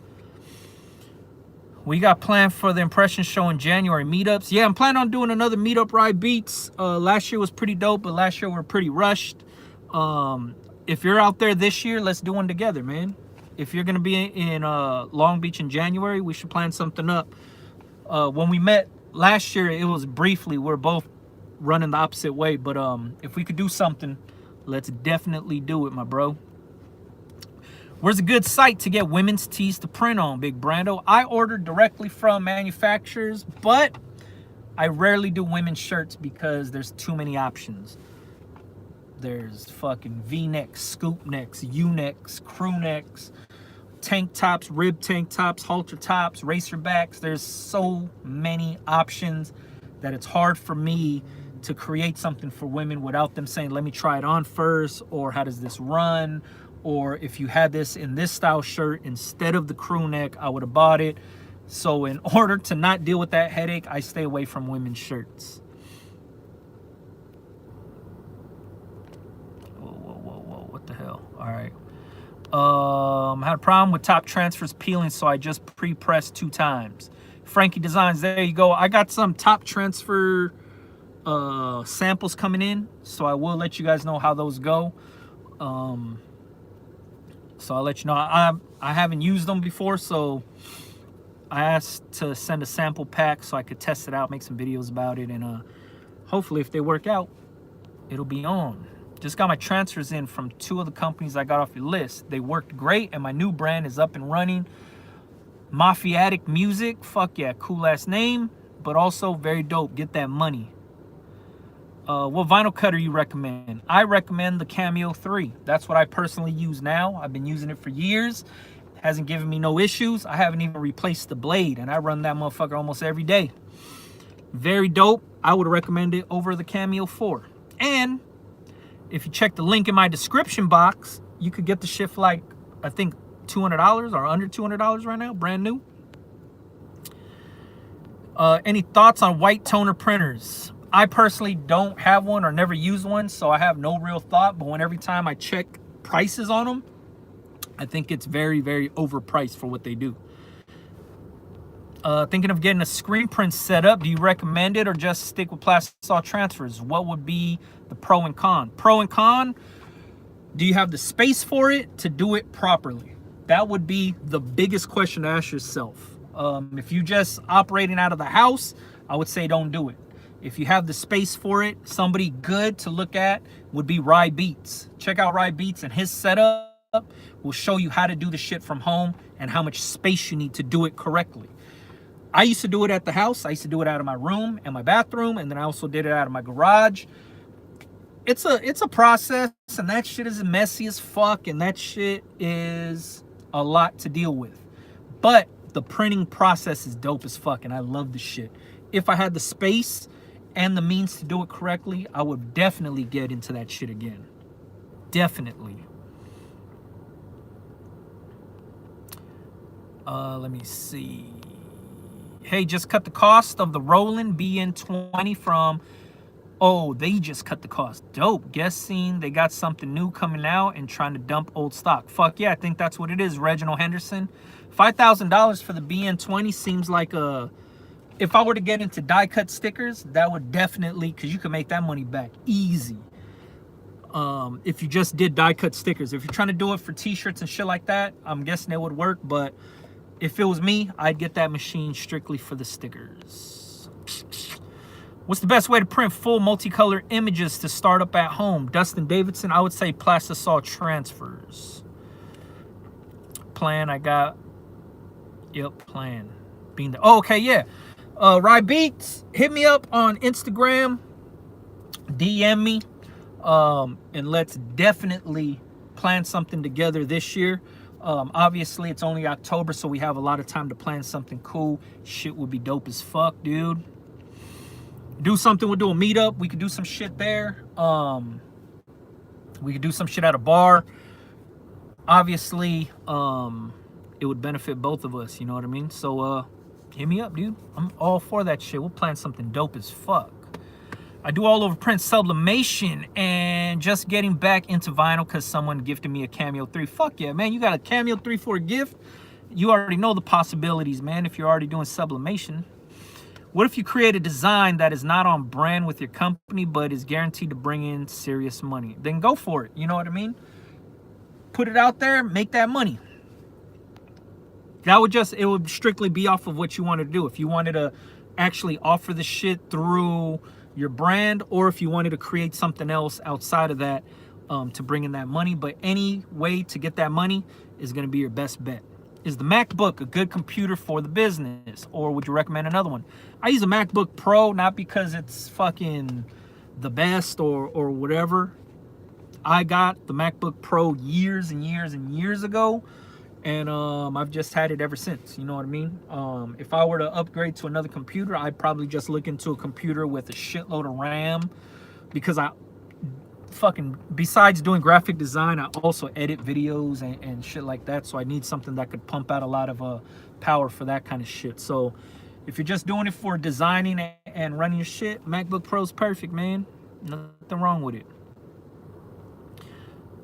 We got planned for the impression show in January meetups. Yeah, I'm planning on doing another meetup ride beats. Last year was pretty dope, but last year we were pretty rushed. If you're out there this year, let's do one together, man. If you're going to be in Long Beach in January, we should plan something up. When we met last year, it was briefly. We're both running the opposite way. But if we could do something, let's definitely do it, my bro. Where's a good site to get women's tees to print on, Big Brando? I order directly from manufacturers, but I rarely do women's shirts because there's too many options. There's fucking V-necks, scoop necks, U-necks, crew necks, tank tops, rib tank tops, halter tops, racer backs. There's so many options that it's hard for me to create something for women without them saying, let me try it on first, or how does this run? Or if you had this in this style shirt instead of the crew neck, I would have bought it. So in order to not deal with that headache, I stay away from women's shirts. Whoa, what the hell? All right. I had a problem with top transfers peeling, so I just pre-pressed 2 times. Frankie Designs, there you go. I got some top transfer samples coming in, so I will let you guys know how those go. So I'll let you know. I haven't used them before, so I asked to send a sample pack so I could test it out, make some videos about it, and hopefully if they work out, it'll be on. Just got my transfers in from 2 of the companies I got off your list. They worked great, and my new brand is up and running. Mafiatic Music, fuck yeah, cool ass name, but also very dope. Get that money. What vinyl cutter you recommend? I recommend the Cameo 3. That's what I personally use now. I've been using it for years. Hasn't given me no issues. I haven't even replaced the blade, and I run that motherfucker almost every day. Very dope. I would recommend it over the Cameo 4. And if you check the link in my description box, you could get the shit for like, I think $200 or under $200 right now, brand new. Any thoughts on white toner printers? I personally don't have one or never used one, so I have no real thought. But every time I check prices on them, I think it's very, very overpriced for what they do. Thinking of getting a screen print set up. Do you recommend it or just stick with plastisol transfers? What would be the pro and con? Pro and con, do you have the space for it to do it properly? That would be the biggest question to ask yourself. If you just operating out of the house, I would say don't do it. If you have the space for it, somebody good to look at would be Rye Beats. Check out Rye Beats, and his setup will show you how to do the shit from home and how much space you need to do it correctly. I used to do it at the house. I used to do it out of my room and my bathroom, and then I also did it out of my garage. It's a process, and that shit is messy as fuck, and that shit is a lot to deal with. But the printing process is dope as fuck, and I love the shit. If I had the space and the means to do it correctly, I would definitely get into that shit again. Definitely. Let me see. Hey, just cut the cost of the Roland BN20 from... Oh, they just cut the cost. Dope. Guessing they got something new coming out and trying to dump old stock. Fuck yeah, I think that's what it is, Reginald Henderson. $5,000 for the BN20 seems like a... If I were to get into die cut stickers, that would definitely... Because you can make that money back easy. If you just did die cut stickers. If you're trying to do it for t-shirts and shit like that, I'm guessing it would work. But if it was me, I'd get that machine strictly for the stickers. What's the best way to print full multicolor images to start up at home? Dustin Davidson, I would say plastisol transfers. Plan, I got... Yep, plan. Being the... Oh, okay, yeah. Rye Beats, hit me up on Instagram. DM me. And let's definitely plan something together this year. Obviously, it's only October, so we have a lot of time to plan something cool. Shit would be dope as fuck, dude. Do something, we'll do a meetup. We could do some shit there. We could do some shit at a bar. Obviously, it would benefit both of us, you know what I mean? So, hit me up, dude. I'm all for that shit. We'll plan something dope as fuck. I do all over print sublimation and just getting back into vinyl because someone gifted me a Cameo 3. Fuck yeah, man. You got a Cameo 3 for a gift? You already know the possibilities, man, if you're already doing sublimation. What if you create a design that is not on brand with your company but is guaranteed to bring in serious money? Then go for it. You know what I mean? Put it out there, make that money. That would just, it would strictly be off of what you wanted to do. If you wanted to actually offer the shit through your brand, or if you wanted to create something else outside of that to bring in that money. But any way to get that money is going to be your best bet. Is the MacBook a good computer for the business, or would you recommend another one? I use a MacBook Pro, not because it's fucking the best or whatever. I got the MacBook Pro years and years and years ago, and I've just had it ever since. You know what I mean? If I were to upgrade to another computer, I'd probably just look into a computer with a shitload of RAM, because I fucking, besides doing graphic design, I also edit videos and shit like that. So I need something that could pump out a lot of power for that kind of shit. So if you're just doing it for designing and running your shit, MacBook Pro's perfect, man. Nothing wrong with it.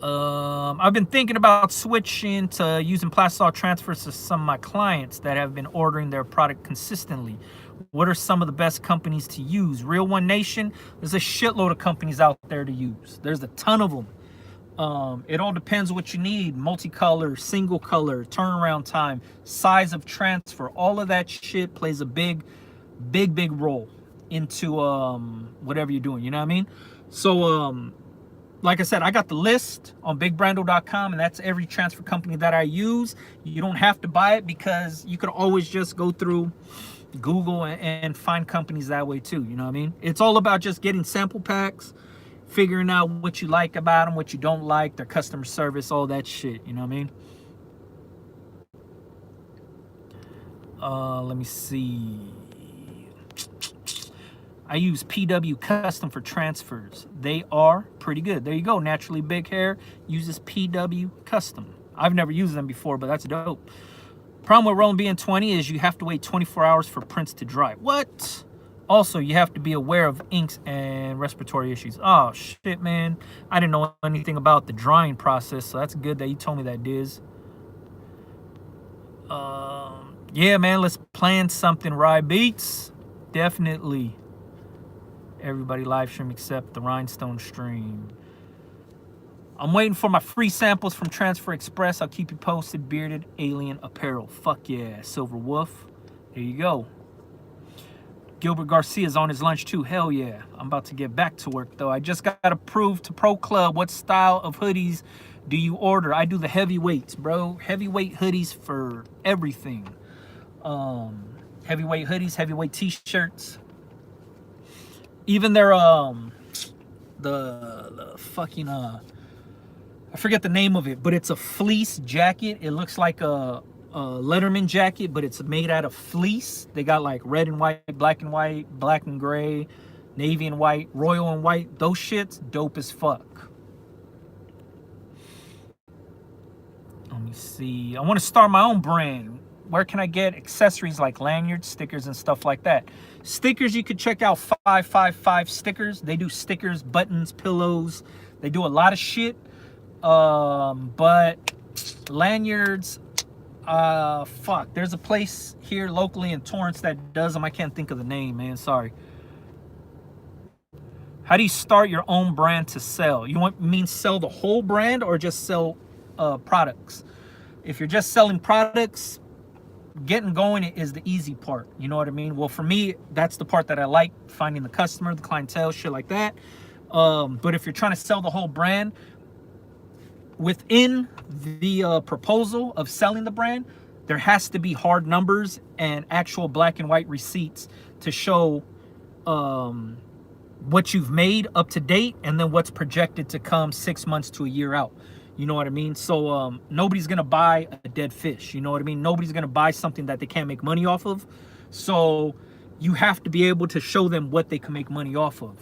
I've been thinking about switching to using plastisol transfers to some of my clients that have been ordering their product consistently. What are some of the best companies to use? Real One Nation, there's a shitload of companies out there to use. There's a ton of them. It all depends what you need. Multicolor, single color, turnaround time, size of transfer. All of that shit plays a big role into whatever you're doing. You know what I mean? So, like I said, I got the list on bigbrando.com, and that's every transfer company that I use. You don't have to buy it, because you could always just go through Google and find companies that way too. You know what I mean? It's all about just getting sample packs, figuring out what you like about them, what you don't like, their customer service, all that shit. You know what I mean? Let me see. I use PW Custom for transfers. They are pretty good. There you go. Naturally big hair uses PW Custom. I've never used them before, but that's dope. Problem with rolling BN20 is you have to wait 24 hours for prints to dry. What? Also, you have to be aware of inks and respiratory issues. Oh, shit, man. I didn't know anything about the drying process, so that's good that you told me that, Diz. Yeah, man, let's plan something, Rye Beats. Definitely. Everybody live stream except the Rhinestone stream. I'm waiting for my free samples from Transfer Express. I'll keep you posted. Bearded Alien Apparel. Fuck yeah. Silver Wolf. There you go. Gilbert Garcia's on his lunch too. Hell yeah. I'm about to get back to work though. I just got approved to Pro Club. What style of hoodies do you order? I do the heavyweights, bro. Heavyweight hoodies for everything. Heavyweight hoodies, heavyweight t-shirts. Even their the fucking I forget the name of it, but it's a fleece jacket. It looks like a Letterman jacket, but it's made out of fleece. They got like red and white, black and gray, navy and white, royal and white. Those shits dope as fuck. Let me see. I want to start my own brand. Where can I get accessories like lanyards, stickers, and stuff like that? Stickers, you could check out 555 Stickers. They do stickers, buttons, pillows. They do a lot of shit. But lanyards, fuck. There's a place here locally in Torrance that does them. I can't think of the name, man. Sorry. How do you start your own brand to sell? You mean sell the whole brand or just sell products? If you're just selling products, getting going is the easy part. You know what I mean? Well, for me, that's the part that I like, finding the customer, the clientele, shit like that. But if you're trying to sell the whole brand, within the proposal of selling the brand, there has to be hard numbers and actual black and white receipts to show what you've made up to date and then what's projected to come 6 months to a year out. You know what I mean? So nobody's going to buy a dead fish. You know what I mean? Nobody's going to buy something that they can't make money off of. So you have to be able to show them what they can make money off of.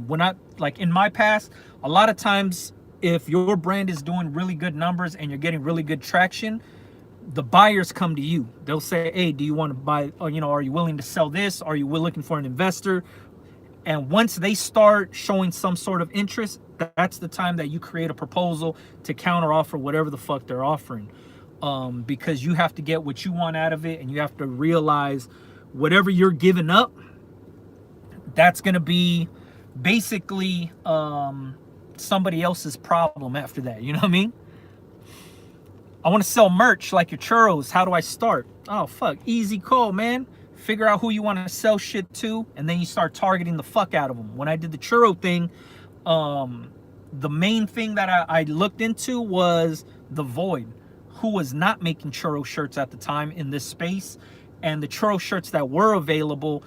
When I, like in my past, a lot of times, if your brand is doing really good numbers and you're getting really good traction, the buyers come to you. They'll say, hey, do you want to buy, or, you know, are you willing to sell this? Are you looking for an investor? And once they start showing some sort of interest, that's the time that you create a proposal to counter offer whatever the fuck they're offering. Because you have to get what you want out of it, and you have to realize whatever you're giving up, that's going to be basically somebody else's problem after that. You know what I mean? I want to sell merch like your churros. How do I start? Oh, fuck. Easy call, man. Figure out who you want to sell shit to, and then you start targeting the fuck out of them. When I did the churro thing, the main thing that I looked into was the Void, who was not making churro shirts at the time in this space. And the churro shirts that were available,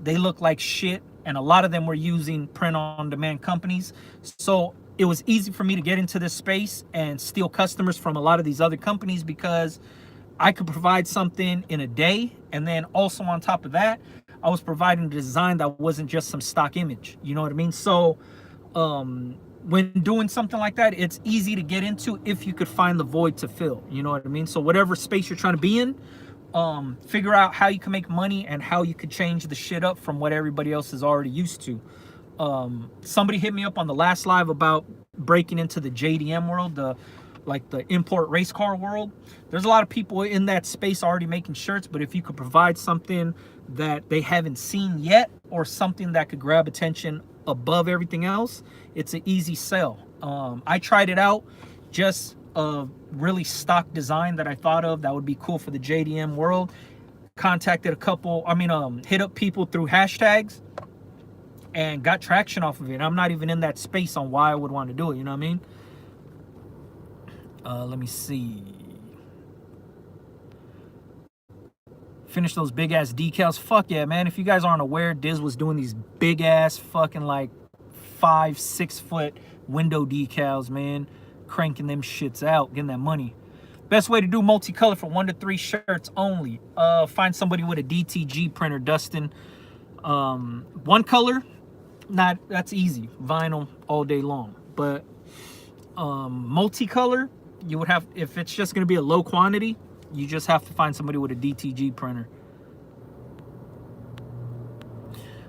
they looked like shit. And a lot of them were using print-on-demand companies. So it was easy for me to get into this space and steal customers from a lot of these other companies because I could provide something in a day. And then also on top of that, I was providing a design that wasn't just some stock image. You know what I mean? So when doing something like that, it's easy to get into if you could find the void to fill. You know what I mean? So whatever space you're trying to be in, figure out how you can make money and how you could change the shit up from what everybody else is already used to. Somebody hit me up on the last live about breaking into the JDM world, the import race car world. There's a lot of people in that space already making shirts, but if you could provide something that they haven't seen yet or something that could grab attention above everything else, it's an easy sell. I tried it out, just a really stock design that I thought of that would be cool for the JDM world. Contacted a couple, hit up people through hashtags and got traction off of it. I'm not even in that space on why I would want to do it, you know what I mean? Let me see. Finish those big ass decals. Fuck yeah, man. If you guys aren't aware, Diz was doing these big ass fucking like 5-6 foot window decals, man. Cranking them shits out, getting that money. Best way to do multicolor for 1 to 3 shirts only. Find somebody with a DTG printer, Dustin. One color, that's easy, vinyl all day long. But multicolor, you would have, if it's just going to be a low quantity, you just have to find somebody with a DTG printer.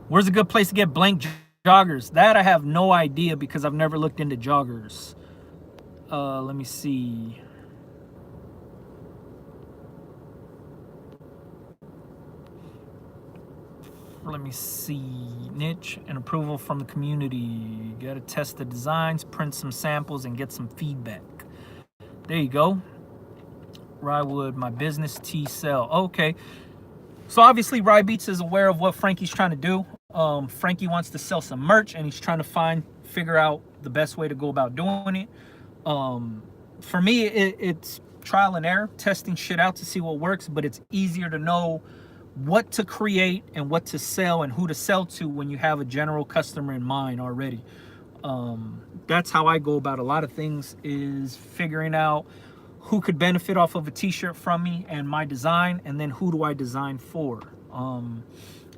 Where's a good place to get blank joggers? That I have no idea because I've never looked into joggers. Let me see. Let me see. Niche and approval from the community. Got to test the designs, print some samples, and get some feedback. There you go. Rywood, my business T sell. Okay. So obviously Rye Beats is aware of what Frankie's trying to do. Frankie wants to sell some merch and he's trying to figure out the best way to go about doing it. For me, it's trial and error, testing shit out to see what works, but it's easier to know what to create and what to sell and who to sell to when you have a general customer in mind already. That's how I go about a lot of things, is figuring out who could benefit off of a t-shirt from me and my design, and then who do I design for.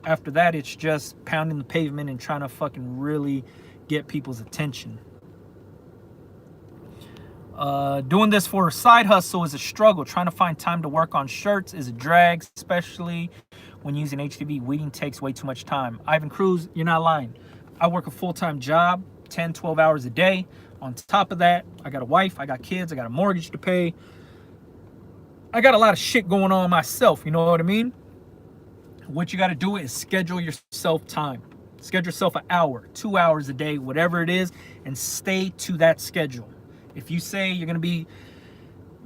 After that, it's just pounding the pavement and trying to fucking really get people's attention. Doing this for a side hustle is a struggle. Trying to find time to work on shirts is a drag, especially when using HTV. Weeding takes way too much time. Ivan Cruz, you're not lying. I work a full-time job, 10, 12 hours a day. On top of that, I got a wife, I got kids, I got a mortgage to pay. I got a lot of shit going on myself, you know what I mean? What you got to do is schedule yourself time. Schedule yourself an hour, 2 hours a day, whatever it is, and stay to that schedule. If you say you're going to be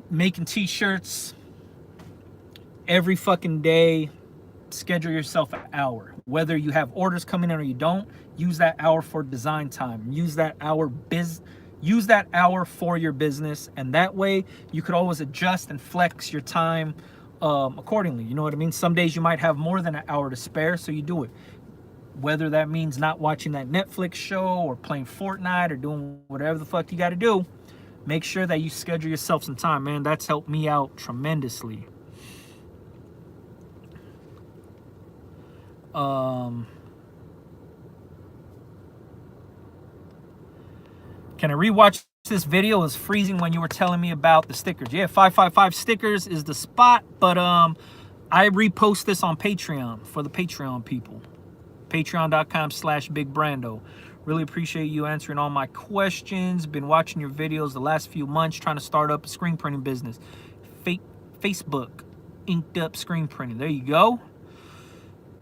making t-shirts every fucking day, schedule yourself an hour. Whether you have orders coming in or you don't, use that hour for design time. Use that hour for your business, and that way you could always adjust and flex your time accordingly. You know what I mean? Some days you might have more than an hour to spare, so you do it. Whether that means not watching that Netflix show or playing Fortnite or doing whatever the fuck you got to do, make sure that you schedule yourself some time, man. That's helped me out tremendously. Can I rewatch this video? It was freezing when you were telling me about the stickers. Yeah, 555 stickers is the spot, but I repost this on Patreon for the Patreon people. Patreon.com/BigBrando. Really appreciate you answering all my questions. Been watching your videos the last few months, trying to start up a screen printing business. Facebook, inked up screen printing. There you go.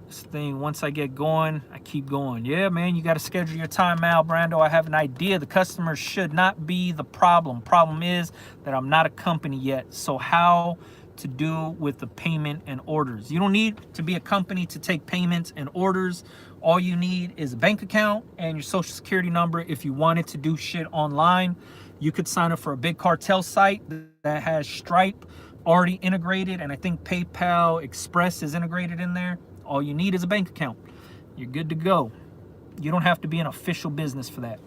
This thing, once I get going, I keep going. Yeah, man, you got to schedule your time out, Brando. I have an idea. The customers should not be the problem. Problem is that I'm not a company yet. So how to do with the payment and orders? You don't need to be a company to take payments and orders. All you need is a bank account and your social security number. If you wanted to do shit online, you could sign up for a big cartel site that has Stripe already integrated, and I think PayPal Express is integrated in there. All you need is a bank account. You're good to go. You don't have to be an official business for that.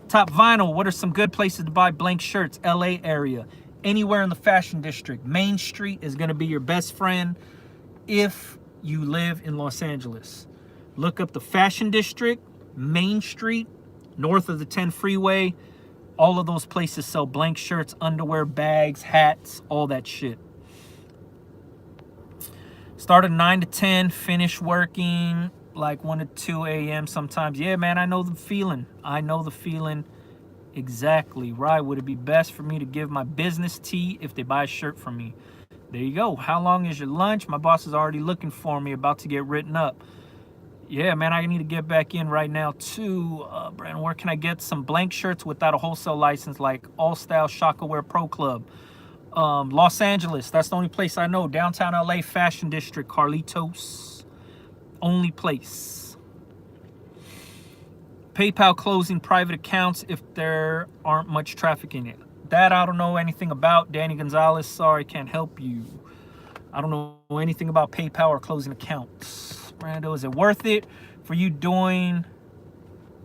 Top Vinyl, what are some good places to buy blank shirts? LA area, anywhere in the fashion district. Main Street is going to be your best friend if you live in Los Angeles. Look up the fashion district, Main Street, north of the 10 freeway. All of those places sell blank shirts, underwear, bags, hats, all that shit. Start at 9 to 10, finish working like 1 to 2 a.m. sometimes. Yeah, man, I know the feeling. I know the feeling exactly. Right, would it be best for me to give my business tea if they buy a shirt from me? There you go. How long is your lunch? My boss is already looking for me, about to get written up. Yeah, man, I need to get back in right now too. Brandon, where can I get some blank shirts without a wholesale license like All Style Shockaware Pro Club? Los Angeles, that's the only place I know. Downtown LA Fashion District, Carlitos. Only place. PayPal closing private accounts if there aren't much traffic in it. That I don't know anything about. Danny Gonzalez, sorry, can't help you. I don't know anything about PayPal or closing accounts. Brando, is it worth it for you doing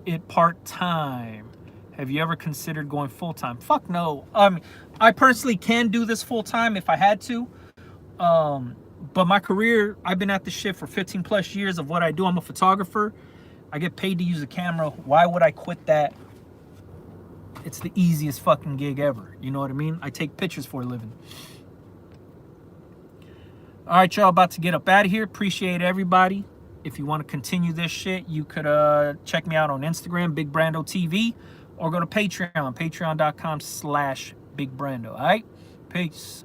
it part-time? Have you ever considered going full-time? Fuck no. I personally can do this full-time if I had to. But my career, I've been at this shit for 15 plus years of what I do. I'm a photographer. I get paid to use a camera. Why would I quit that? It's the easiest fucking gig ever. You know what I mean? I take pictures for a living. All right, y'all, about to get up out of here. Appreciate everybody. If you want to continue this shit, you could check me out on Instagram, Big Brando TV, or go to Patreon, patreon.com/Big Brando. All right? Peace.